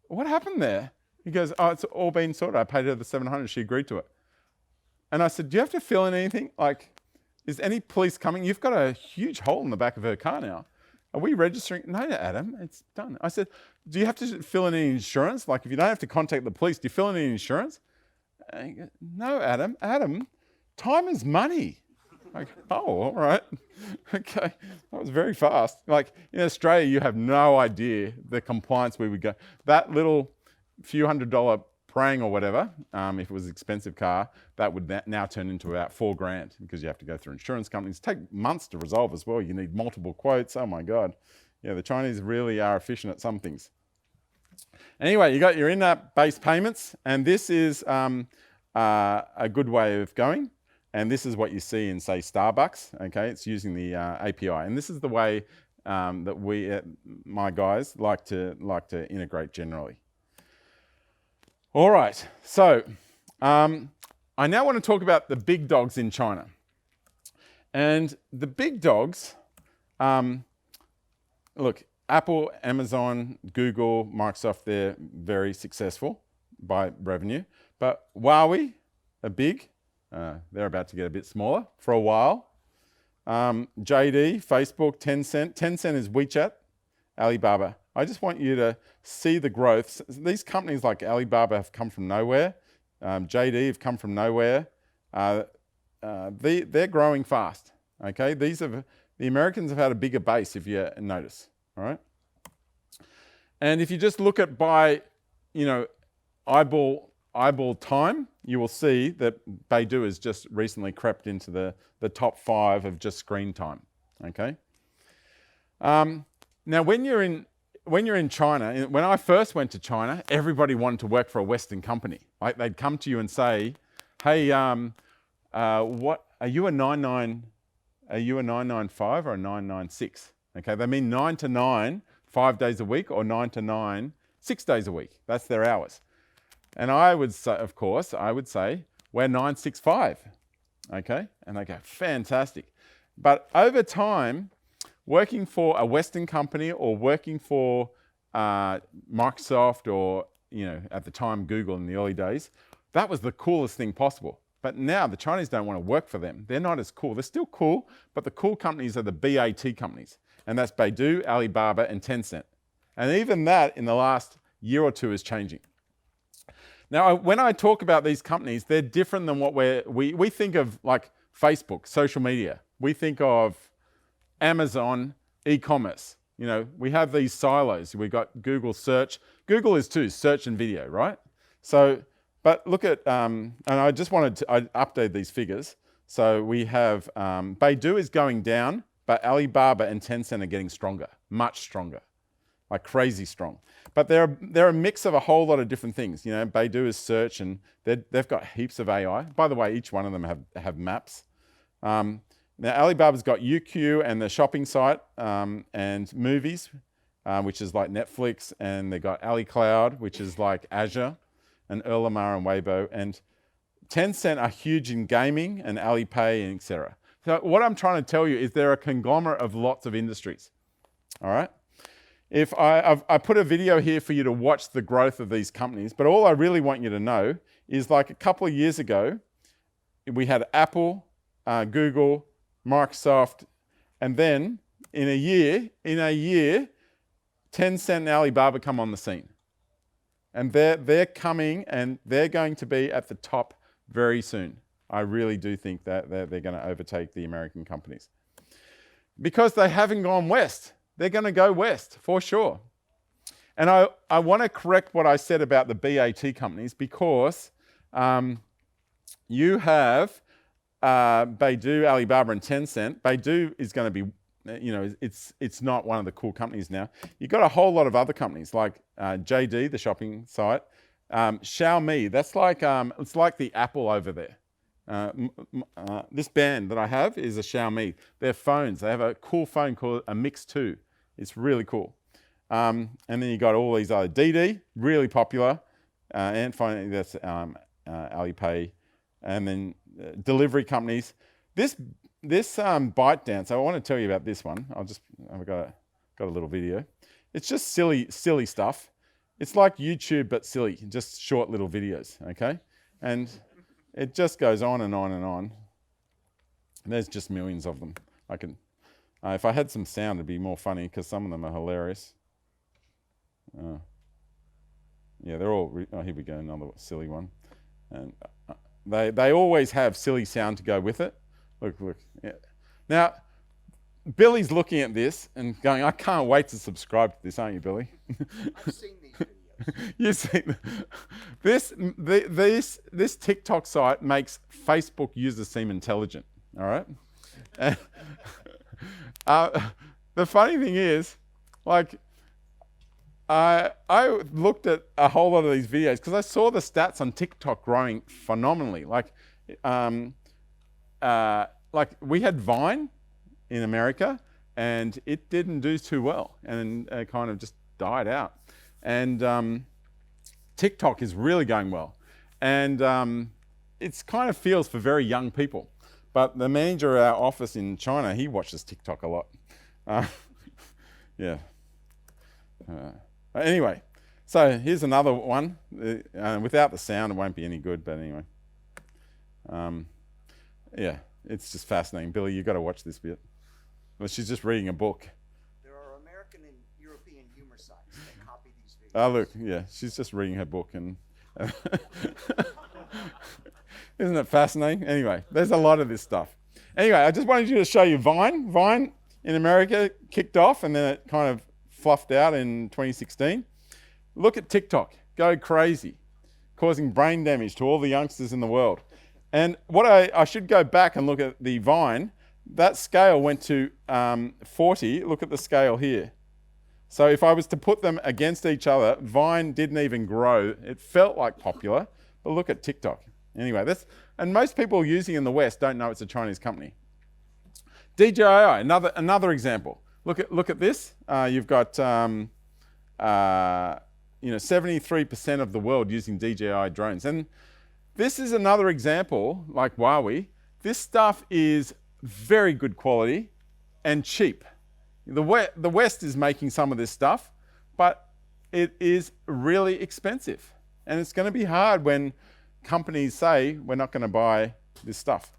what happened there? He goes, oh, it's all been sorted. I paid her the 700. She agreed to it. And I said, do you have to fill in anything? Like, is any police coming? You've got a huge hole in the back of her car now. Are we registering? No, Adam, it's done. I said, do you have to fill in any insurance? Like, if you don't have to contact the police, do you fill in any insurance? And he goes, no, Adam, time is money. Like, oh, all right. Okay. That was very fast. Like, in Australia, you have no idea the compliance we would go. That little few $100 praying or whatever, if it was an expensive car, that would now turn into about $4,000 because you have to go through insurance companies. Take months to resolve as well. You need multiple quotes. Oh my God. Yeah, the Chinese really are efficient at some things. Anyway, you're in that base payments, and this is a good way of going. And this is what you see in, say, Starbucks. Okay, it's using the API, and this is the way that my guys like to integrate generally. All right, so I now want to talk about the big dogs in China, and the big dogs. Look, Apple, Amazon, Google, Microsoft, they're very successful by revenue, but Huawei are big. They're about to get a bit smaller for a while. JD, Facebook, Tencent. Tencent is WeChat, Alibaba. I just want you to see the growth. These companies like Alibaba have come from nowhere. JD have come from nowhere. They're growing fast. Okay, the Americans have had a bigger base, if you notice. All right, and if you just look at by, eyeball time, you will see that Baidu has just recently crept into the top 5 of just screen time. Okay. Now, when you're in China, when I first went to China, everybody wanted to work for a Western company. Like, they'd come to you and say, "Hey, what are you a 99? Are you a 995 or a 996?" Okay, they mean 9 to 9, 5 days a week, or 9 to 9, 6 days a week. That's their hours. And I would say, of course, we're 965. Okay, and they go, fantastic. But over time, working for a Western company or working for Microsoft or, at the time Google in the early days, that was the coolest thing possible. But now the Chinese don't want to work for them. They're not as cool. They're still cool, but the cool companies are the BAT companies. And that's Baidu, Alibaba, and Tencent. And even that in the last year or two is changing. Now, when I talk about these companies, they're different than what we think of, like Facebook, social media. We think of Amazon, e-commerce. We have these silos. We've got Google search. Google is too, search and video, right? So, but look at, and I just wanted to update these figures. So we have Baidu is going down, but Alibaba and Tencent are getting stronger, much stronger, like crazy strong. But they're a mix of a whole lot of different things. You know, Baidu is search, and they've got heaps of AI. By the way, each one of them have maps. Now Alibaba's got UQ and the shopping site and movies, which is like Netflix, and they got AliCloud, which is like Azure, and Ele.me and Weibo, and Tencent are huge in gaming and Alipay and etc. So what I'm trying to tell you is they're a conglomerate of lots of industries. All right. If I put a video here for you to watch the growth of these companies, but all I really want you to know is, like, a couple of years ago, we had Apple, Google, Microsoft, and then in a year, Tencent and Alibaba come on the scene. And they're coming, and they're going to be at the top very soon. I really do think that they're going to overtake the American companies. Because they haven't gone west. They're going to go west, for sure. And I want to correct what I said about the BAT companies, because you have Baidu, Alibaba, and Tencent. Baidu is going to be, you know, it's not one of the cool companies now. You've got a whole lot of other companies like JD, the shopping site, Xiaomi. That's like it's like the Apple over there. This band that I have is a Xiaomi. They're phones. They have a cool phone called a Mix 2. It's really cool. And then you got all these other DD, really popular, and finally that's Alipay, and then delivery companies. This ByteDance, I want to tell you about this one. I've got a little video. It's just silly stuff. It's like YouTube but silly, just short little videos, okay? And it just goes on and on and on. And there's just millions of them. I can, if I had some sound, it'd be more funny, because some of them are hilarious. Yeah, they're all. Here we go, another silly one. And they always have silly sound to go with it. Look. Yeah. Now, Billy's looking at this and going, "I can't wait to subscribe to this," aren't you, Billy? I've seen these videos. You see, this TikTok site makes Facebook users seem intelligent. All right. The funny thing is, like, I looked at a whole lot of these videos because I saw the stats on TikTok growing phenomenally. Like we had Vine in America, and it didn't do too well, and it kind of just died out. And TikTok is really going well, and it's kind of feels for very young people. But the manager of our office in China, he watches TikTok a lot. Yeah. Anyway, so here's another one. Without the sound, it won't be any good, but anyway. Yeah, it's just fascinating. Billy, you've got to watch this bit. Well, she's just reading a book. There are American and European humor sites that copy these videos. Oh, look, yeah, she's just reading her book. And isn't it fascinating? Anyway, there's a lot of this stuff. Anyway, I just wanted you to show you Vine. Vine in America kicked off, and then it kind of fluffed out in 2016. Look at TikTok. Go crazy. Causing brain damage to all the youngsters in the world. And what I should go back and look at the Vine. That scale went to 40. Look at the scale here. So if I was to put them against each other, Vine didn't even grow. It felt like popular, but look at TikTok. Anyway, and most people using it in the West don't know it's a Chinese company. DJI, another example. Look at this. You've got 73% of the world using DJI drones, and this is another example. Like Huawei, this stuff is very good quality and cheap. The West is making some of this stuff, but it is really expensive, and it's going to be hard when companies say we're not going to buy this stuff.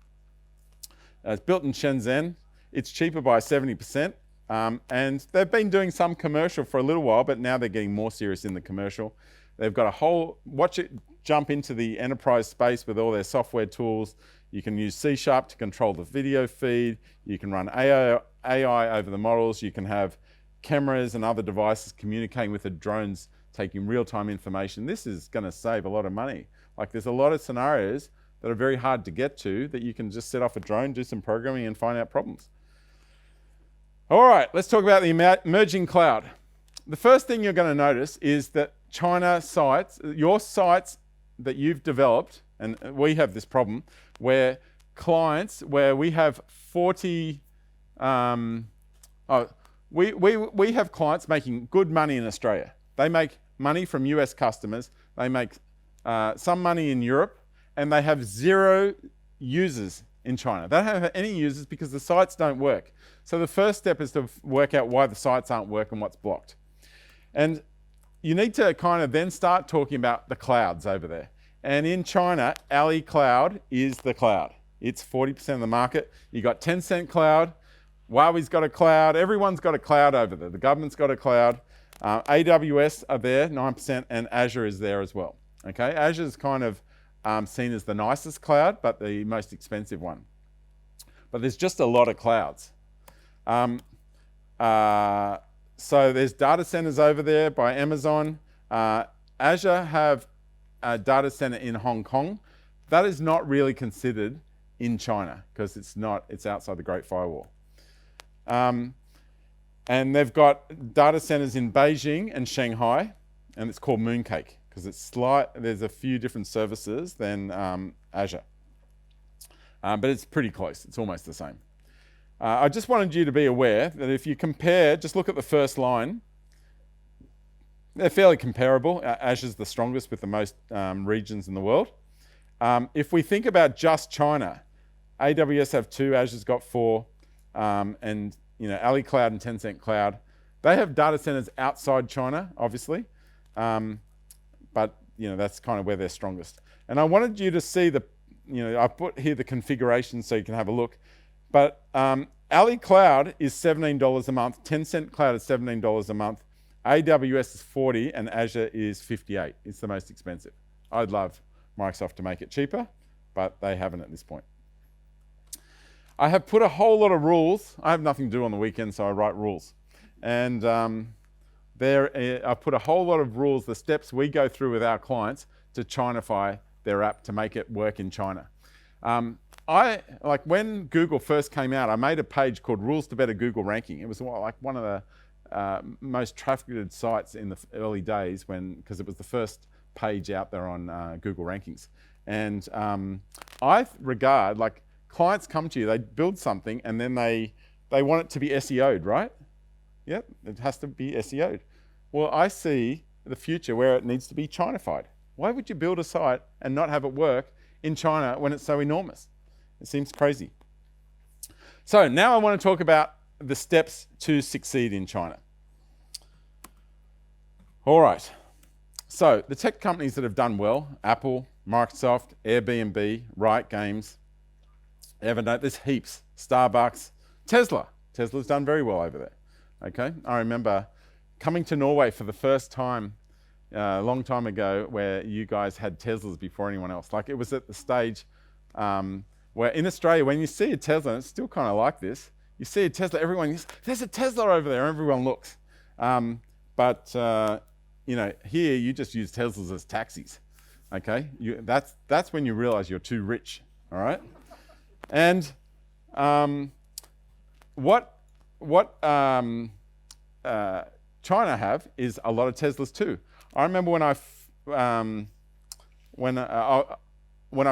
It's built in Shenzhen. It's cheaper by 70%. And they've been doing some commercial for a little while, but now they're getting more serious in the commercial. They've got watch it jump into the enterprise space with all their software tools. You can use C# to control the video feed. You can run AI over the models. You can have cameras and other devices communicating with the drones taking real-time information. This is going to save a lot of money. Like there's a lot of scenarios that are very hard to get to that you can just set off a drone, do some programming and find out problems. All right, let's talk about the emerging cloud. The first thing you're going to notice is that China sites, your sites that you've developed, and we have this problem where clients, where we have 40, we have clients making good money in Australia. They make money from US customers. They make some money in Europe, and they have 0 users in China. They don't have any users because the sites don't work. So the first step is to work out why the sites aren't working, what's blocked. And you need to kind of then start talking about the clouds over there. And in China, Ali Cloud is the cloud. It's 40% of the market. You got Tencent Cloud, Huawei's got a cloud, everyone's got a cloud over there. The government's got a cloud. AWS are there, 9%, and Azure is there as well. Okay, Azure's kind of seen as the nicest cloud, but the most expensive one. But there's just a lot of clouds. So there's data centers over there by Amazon. Azure have a data center in Hong Kong. That is not really considered in China because it's outside the Great Firewall. And they've got data centers in Beijing and Shanghai, and it's called Mooncake because there's a few different services than Azure. But it's pretty close. It's almost the same. I just wanted you to be aware that if you compare, just look at the first line, they're fairly comparable. Azure's the strongest with the most regions in the world. If we think about just China, AWS have 2, Azure's got 4, and Ali Cloud and Tencent Cloud, they have data centers outside China, obviously, but that's kind of where they're strongest. And I wanted you to see I put here the configuration so you can have a look. But Ali Cloud is $17 a month, Tencent Cloud is $17 a month, AWS is $40, and Azure is $58. It's the most expensive. I'd love Microsoft to make it cheaper, but they haven't at this point. I have put a whole lot of rules. I have nothing to do on the weekend, so I write rules. And I've put a whole lot of rules, the steps we go through with our clients to Chinafy their app to make it work in China. When Google first came out, I made a page called Rules to Better Google Ranking. It was like one of the most trafficked sites in the early days because it was the first page out there on Google rankings. And I regard, like, clients come to you, they build something, and then they want it to be SEO'd, right? Yep, it has to be SEO'd. Well, I see the future where it needs to be Chinafied. Why would you build a site and not have it work in China when it's so enormous? It seems crazy. So now I want to talk about the steps to succeed in China. All right. So the tech companies that have done well, Apple, Microsoft, Airbnb, Riot Games, Evernote, there's heaps. Starbucks, Tesla. Tesla's done very well over there. Okay. I remember coming to Norway for the first time a long time ago where you guys had Teslas before anyone else. Like, it was at the stage where in Australia, when you see a Tesla, and it's still kind of like this, you see a Tesla, everyone goes, there's a Tesla over there, and everyone looks. But here you just use Teslas as taxis. Okay, that's when you realize you're too rich. All right, and what China have is a lot of Teslas too. I remember when I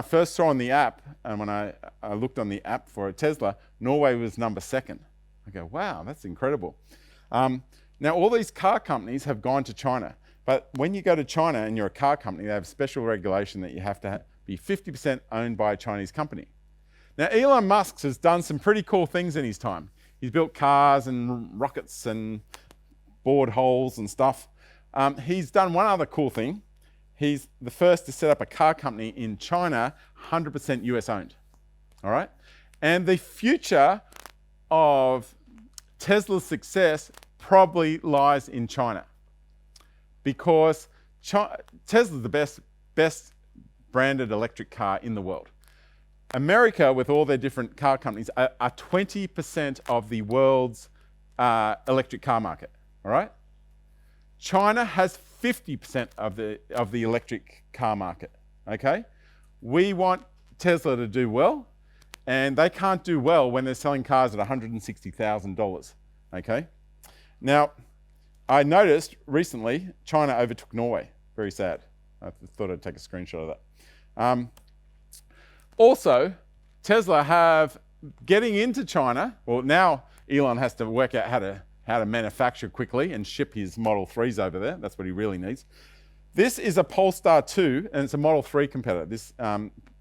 first saw on the app, and when I looked on the app for a Tesla, Norway was number 2nd. I go, wow, that's incredible. Now, all these car companies have gone to China, but when you go to China and you're a car company, they have special regulation that you have to be 50% owned by a Chinese company. Now, Elon Musk has done some pretty cool things in his time. He's built cars and rockets and bored holes and stuff. He's done one other cool thing. He's the first to set up a car company in China, 100% US owned. All right? And the future of Tesla's success probably lies in China, because Tesla's the best branded electric car in the world. America, with all their different car companies, are 20% of the world's electric car market. All right? China has 50% of the electric car market. Okay, we want Tesla to do well, and they can't do well when they're selling cars at $160,000. Okay, now I noticed recently China overtook Norway. Very sad. I thought I'd take a screenshot of that. Also, Tesla have getting into China. Well, now Elon has to work out how to manufacture quickly and ship his Model 3s over there. That's what he really needs. This is a Polestar 2, and it's a Model 3 competitor.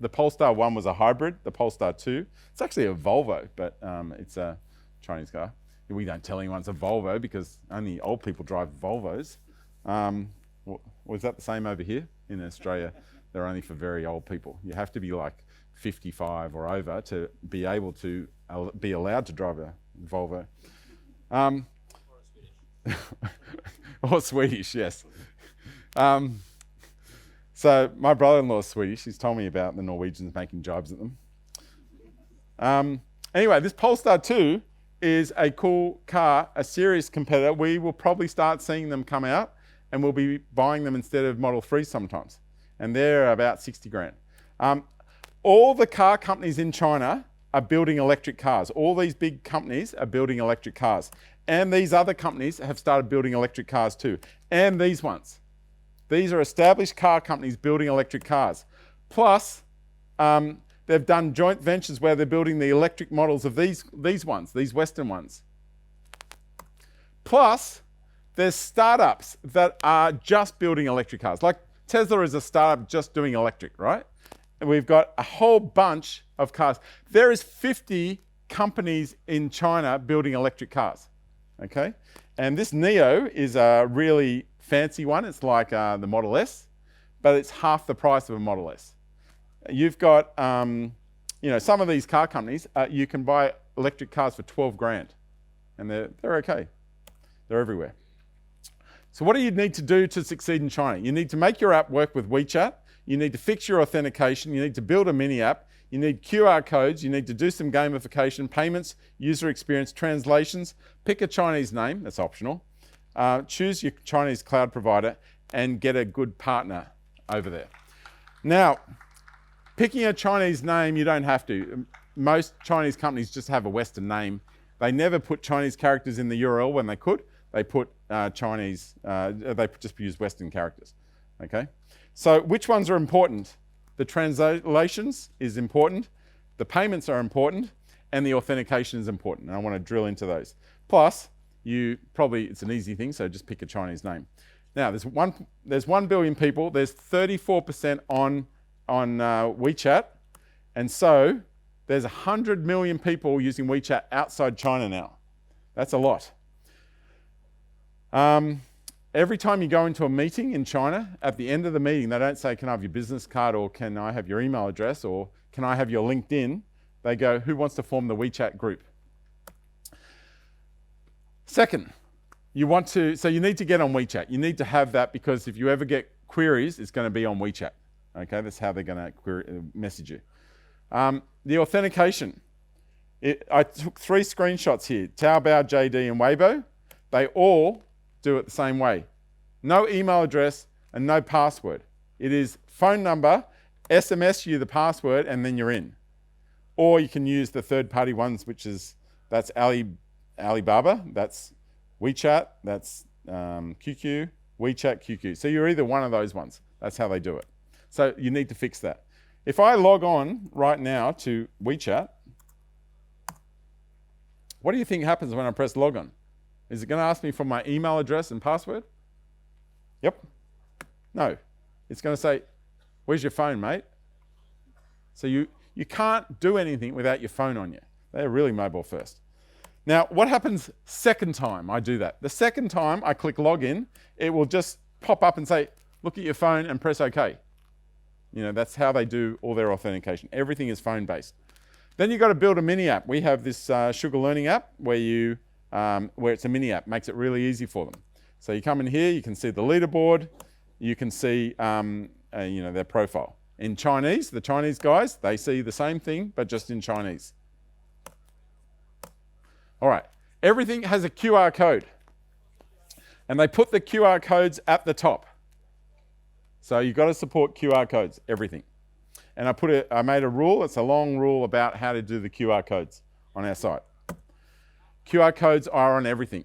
The Polestar 1 was a hybrid. The Polestar 2, it's actually a Volvo, but it's a Chinese car. We don't tell anyone it's a Volvo because only old people drive Volvos. Was that the same over here in Australia? They're only for very old people. You have to be like 55 or over to be able to be allowed to drive a Volvo. Or Swedish, yes. So my brother-in-law is Swedish. He's told me about the Norwegians making jibes at them. Anyway, this Polestar 2 is a cool car, a serious competitor. We will probably start seeing them come out, and we'll be buying them instead of Model 3s sometimes. And they're about 60 grand. All the car companies in China are building electric cars. All these big companies are building electric cars. And these other companies have started building electric cars too. And these ones. These are established car companies building electric cars. Plus, they've done joint ventures where they're building the electric models of these ones, these Western ones. Plus, there's startups that are just building electric cars. Like Tesla is a startup just doing electric, right? And we've got a whole bunch of cars. There is 50 companies in China building electric cars, okay? And this Neo is a really fancy one. It's like the Model S, but it's half the price of a Model S. You've got, some of these car companies, you can buy electric cars for 12 grand, and they're okay. They're everywhere. So what do you need to do to succeed in China? You need to make your app work with WeChat. You need to fix your authentication. You need to build a mini app. You need QR codes. You need to do some gamification, payments, user experience, translations. Pick a Chinese name. That's optional. Choose your Chinese cloud provider and get a good partner over there. Now, picking a Chinese name, you don't have to. Most Chinese companies just have a Western name. They never put Chinese characters in the URL when they could. They put they just use Western characters, okay? So which ones are important? The translations is important, the payments are important, and the authentication is important. And I want to drill into those. Plus, it's an easy thing, so just pick a Chinese name. Now, there's 1 billion people. There's 34% on WeChat, and so there's 100 million people using WeChat outside China now. That's a lot. Every time you go into a meeting in China, at the end of the meeting, they don't say, can I have your business card, or can I have your email address, or can I have your LinkedIn? They go, who wants to form the WeChat group? Second, you need to get on WeChat. You need to have that because if you ever get queries, it's going to be on WeChat. Okay, that's how they're going to message you. The authentication. I took 3 screenshots here, Taobao, JD, and Weibo. They all do it the same way. No email address and no password. It is phone number, SMS you the password, and then you're in. Or you can use the third-party ones, that's Alibaba, that's WeChat, that's QQ, WeChat, QQ. So you're either one of those ones. That's how they do it. So you need to fix that. If I log on right now to WeChat, what do you think happens when I press log on? Is it going to ask me for my email address and password? Yep. No. It's going to say, where's your phone, mate? So you can't do anything without your phone on you. They're really mobile first. Now, what happens second time I do that? The second time I click login, it will just pop up and say, look at your phone and press OK. That's how they do all their authentication. Everything is phone-based. Then you've got to build a mini app. We have this Sugar Learning app where it's a mini app. Makes it really easy for them. So you come in here, you can see the leaderboard, you can see their profile. In Chinese, the Chinese guys, they see the same thing, but just in Chinese. All right, everything has a QR code. And they put the QR codes at the top. So you've got to support QR codes, everything. And I made a rule, it's a long rule about how to do the QR codes on our site. QR codes are on everything.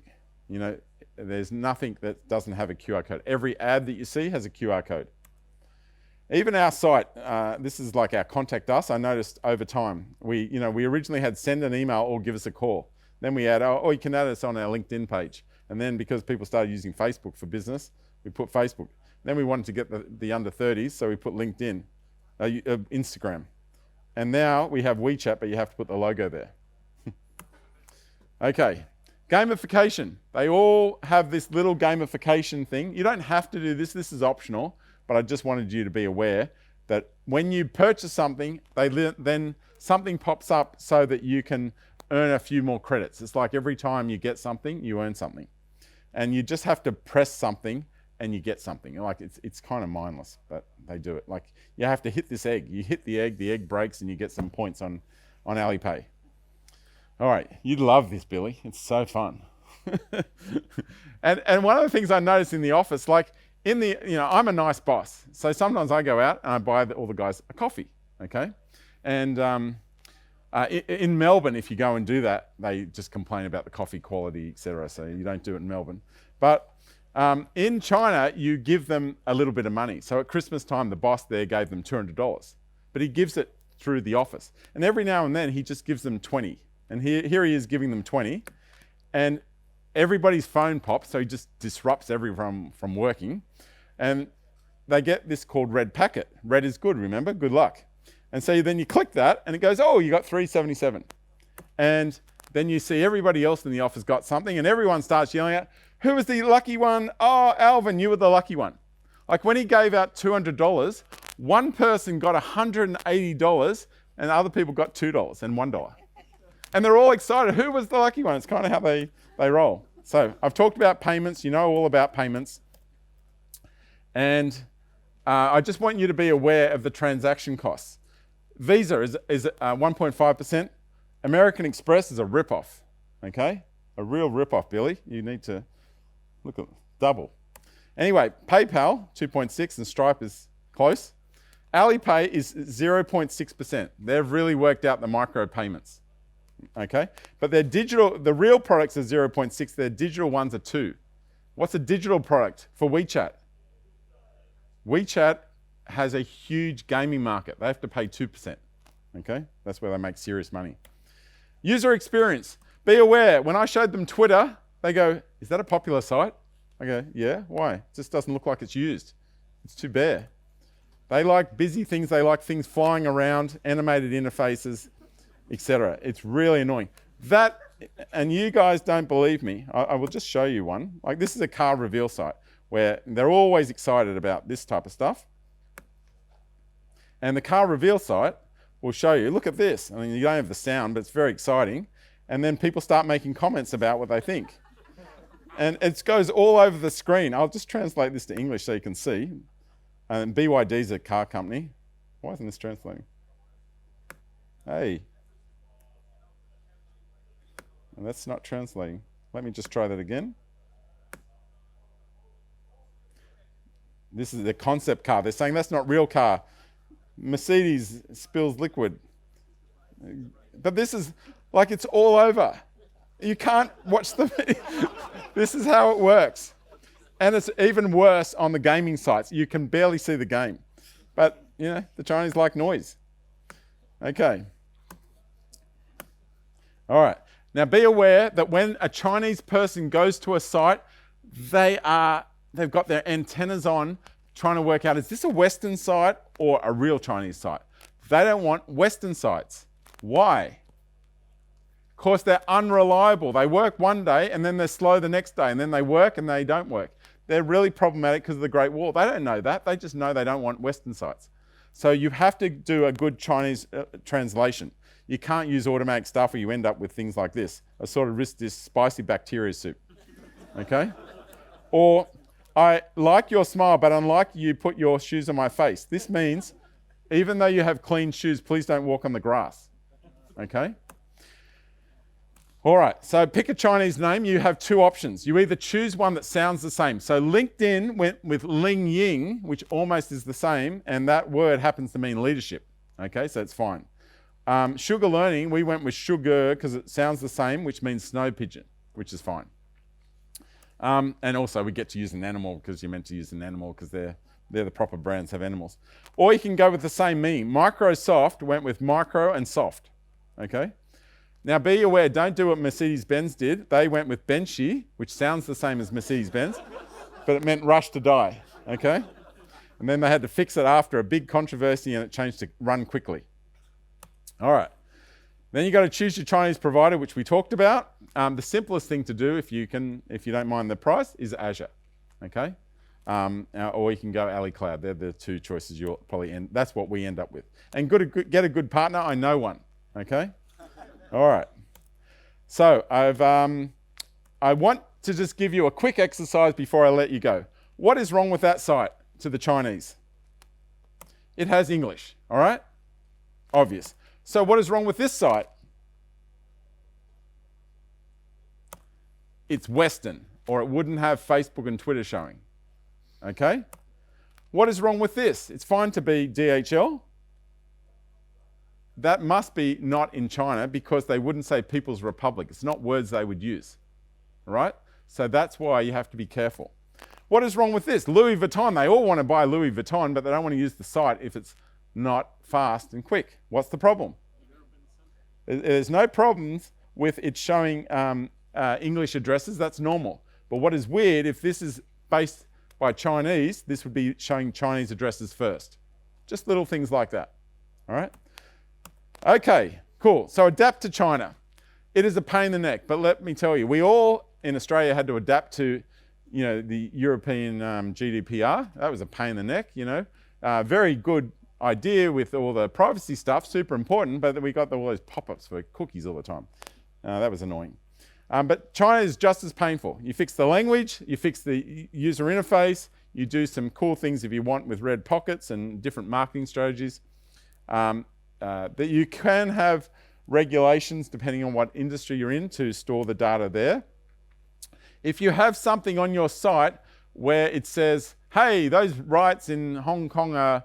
You know, there's nothing that doesn't have a QR code. Every ad that you see has a QR code. Even our site, this is like our contact us. I noticed over time, we originally had send an email or give us a call. Then we add, you can add us on our LinkedIn page. And then because people started using Facebook for business, we put Facebook. Then we wanted to get the under 30s, so we put LinkedIn, Instagram. And now we have WeChat, but you have to put the logo there. Okay, gamification. They all have this little gamification thing. You don't have to do this. This is optional, but I just wanted you to be aware that when you purchase something, then something pops up so that you can earn a few more credits. It's like every time you get something, you earn something. And you just have to press something and you get something. Like it's kind of mindless, but they do it. Like you have to hit this egg. You hit the egg breaks and you get some points on Alipay. All right, you'd love this, Billy. It's so fun. and one of the things I noticed in the office, like I'm a nice boss. So sometimes I go out and I buy all the guys a coffee, okay? And in Melbourne, if you go and do that, they just complain about the coffee quality, etc. So you don't do it in Melbourne. But in China, you give them a little bit of money. So at Christmas time, the boss there gave them $200, but he gives it through the office. And every now and then, he just gives them 20. And here he is giving them 20. And everybody's phone pops, so he just disrupts everyone from working. And they get this called red packet. Red is good, remember? Good luck. And so then you click that, and it goes, oh, you got 377. And then you see everybody else in the office got something, and everyone starts yelling out, who was the lucky one? Oh, Alvin, you were the lucky one. Like when he gave out $200, one person got $180, and other people got $2 and $1. And they're all excited. Who was the lucky one? It's kind of how they roll. So I've talked about payments. You know all about payments. And I just want you to be aware of the transaction costs. Visa is 1.5%. American Express is a rip-off, okay? A real rip-off, Billy. You need to look at double. Anyway, PayPal, 2.6, and Stripe is close. Alipay is 0.6%. They've really worked out the micro payments. Okay, but their digital, the real products are 0.6, their digital ones are 2. What's a digital product for WeChat? WeChat has a huge gaming market. They have to pay 2%. Okay, that's where they make serious money. User experience. Be aware, when I showed them Twitter, they go, is that a popular site? I go, yeah, why? It just doesn't look like it's used. It's too bare. They like busy things, they like things flying around, animated interfaces, etc. It's really annoying. That, and you guys don't believe me, I will just show you one. Like this is a car reveal site where they're always excited about this type of stuff. And the car reveal site will show you, look at this. I mean, you don't have the sound, but it's very exciting. And then people start making comments about what they think. And it goes all over the screen. I'll just translate this to English so you can see. And BYD is a car company. Why isn't this translating? Hey. And that's not translating. Let me just try that again. This is the concept car. They're saying that's not real car. Mercedes spills liquid. But this is like it's all over. You can't watch the video. This is how it works. And it's even worse on the gaming sites. You can barely see the game. But, you know, the Chinese like noise. Okay. All right. Now be aware that when a Chinese person goes to a site, they've got their antennas on trying to work out, is this a Western site or a real Chinese site? They don't want Western sites. Why? Of course, they're unreliable. They work one day and then they're slow the next day, and then they work and they don't work. They're really problematic because of the Great Wall. They don't know that. They just know they don't want Western sites. So you have to do a good Chinese translation. You can't use automatic stuff or you end up with things like this. I sort of risk this spicy bacteria soup. Okay? Or, I like your smile, but unlike you put your shoes on my face. This means, even though you have clean shoes, please don't walk on the grass. Okay? All right, so pick a Chinese name. You have two options. You either choose one that sounds the same. So LinkedIn went with Ling Ying, which almost is the same, and that word happens to mean leadership. Okay, so it's fine. Sugar Learning, we went with sugar because it sounds the same, which means snow pigeon, which is fine. And also we get to use an animal because you're meant to use an animal because they're the proper brands have animals. Or you can go with the same meaning. Microsoft went with micro and soft. Okay. Now be aware, don't do what Mercedes-Benz did. They went with Benchy, which sounds the same as Mercedes-Benz, but it meant rush to die. Okay. And then they had to fix it after a big controversy and it changed to run quickly. All right. Then you got to choose your Chinese provider, which we talked about. The simplest thing to do, if you don't mind the price, is Azure. Okay. Or you can go Ali Cloud. They're the two choices you'll probably end. That's what we end up with. And get a good partner. I know one. Okay. All right. So I want to just give you a quick exercise before I let you go. What is wrong with that site to the Chinese? It has English. All right. Obvious. So what is wrong with this site? It's Western, or it wouldn't have Facebook and Twitter showing. Okay? What is wrong with this? It's fine to be DHL. That must be not in China because they wouldn't say People's Republic. It's not words they would use. All right? So that's why you have to be careful. What is wrong with this? Louis Vuitton. They all want to buy Louis Vuitton, but they don't want to use the site if it's not fast and quick. What's the problem? There's no problems with it showing English addresses. That's normal. But what is weird, if this is based by Chinese, this would be showing Chinese addresses first. Just little things like that. All right? Okay, cool. So adapt to China. It is a pain in the neck, but let me tell you, we all in Australia had to adapt to, the European GDPR. That was a pain in the neck, Very good idea with all the privacy stuff, super important, but then we got all those pop-ups for cookies all the time. That was annoying. But China is just as painful. You fix the language, you fix the user interface, you do some cool things if you want with red pockets and different marketing strategies. That you can have regulations depending on what industry you're in to store the data there. If you have something on your site where it says, hey, those rights in Hong Kong are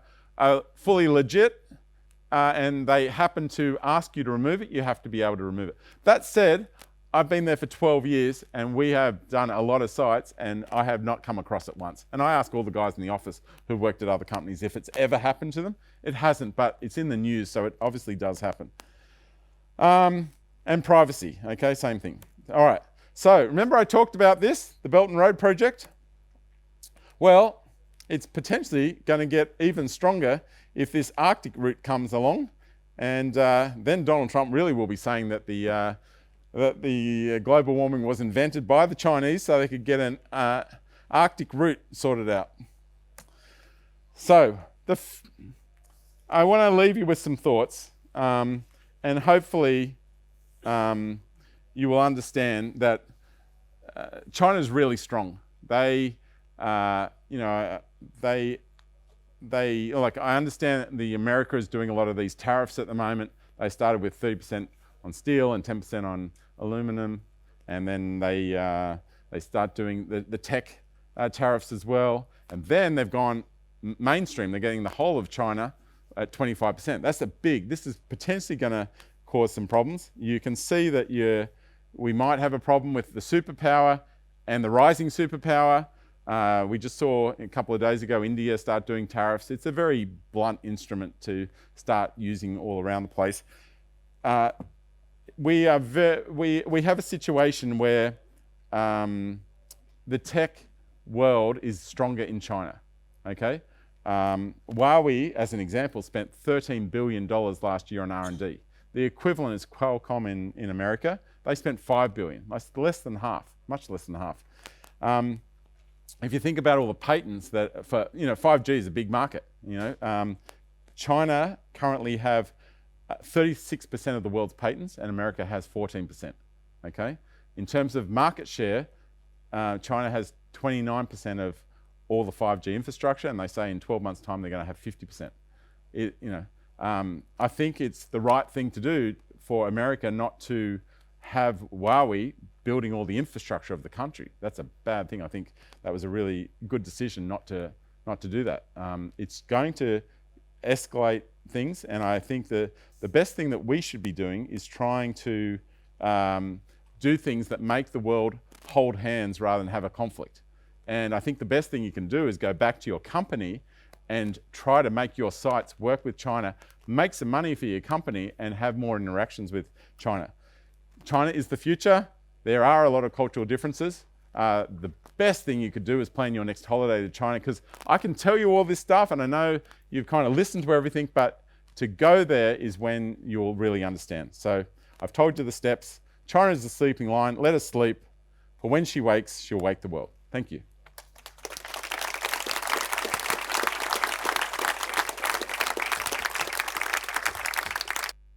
fully legit, and they happen to ask you to remove it, you have to be able to remove it. That said, I've been there for 12 years and we have done a lot of sites and I have not come across it once. And I ask all the guys in the office who've worked at other companies if it's ever happened to them. It hasn't, but it's in the news, so it obviously does happen. And privacy, okay, same thing. All right, so remember I talked about this, the Belt and Road project? Well, it's potentially going to get even stronger if this Arctic route comes along. And then Donald Trump really will be saying that the global warming was invented by the Chinese so they could get an Arctic route sorted out. So I want to leave you with some thoughts, and hopefully you will understand that China is really strong. They I understand the America is doing a lot of these tariffs at the moment. They started with 30% on steel and 10% on aluminum, and then they start doing the tech tariffs as well, and then they've gone mainstream. They're getting the whole of China at 25%. This is potentially going to cause some problems. You can see that we might have a problem with the superpower and the rising superpower. We just saw a couple of days ago India start doing tariffs. It's a very blunt instrument to start using all around the place. We have a situation where the tech world is stronger in China. Okay, Huawei, as an example, spent $13 billion last year on R&D. The equivalent is Qualcomm in America. They spent $5 billion, less than half, much less than half. If you think about all the patents that 5G is a big market. China currently have 36% of the world's patents, and America has 14%. Okay, in terms of market share, China has 29% of all the 5G infrastructure, and they say in 12 months' time they're going to have 50%. I think it's the right thing to do for America not to have Huawei building all the infrastructure of the country. That's a bad thing. I think that was a really good decision not to do that. It's going to escalate things, and I think the best thing that we should be doing is trying to do things that make the world hold hands rather than have a conflict. And I think the best thing you can do is go back to your company and try to make your sites work with China, make some money for your company, and have more interactions with China. China is the future. There are a lot of cultural differences. The best thing you could do is plan your next holiday to China, because I can tell you all this stuff, and I know you've kind of listened to everything, but to go there is when you'll really understand. So I've told you the steps. China is the sleeping lion. Let her sleep. For when she wakes, she'll wake the world. Thank you.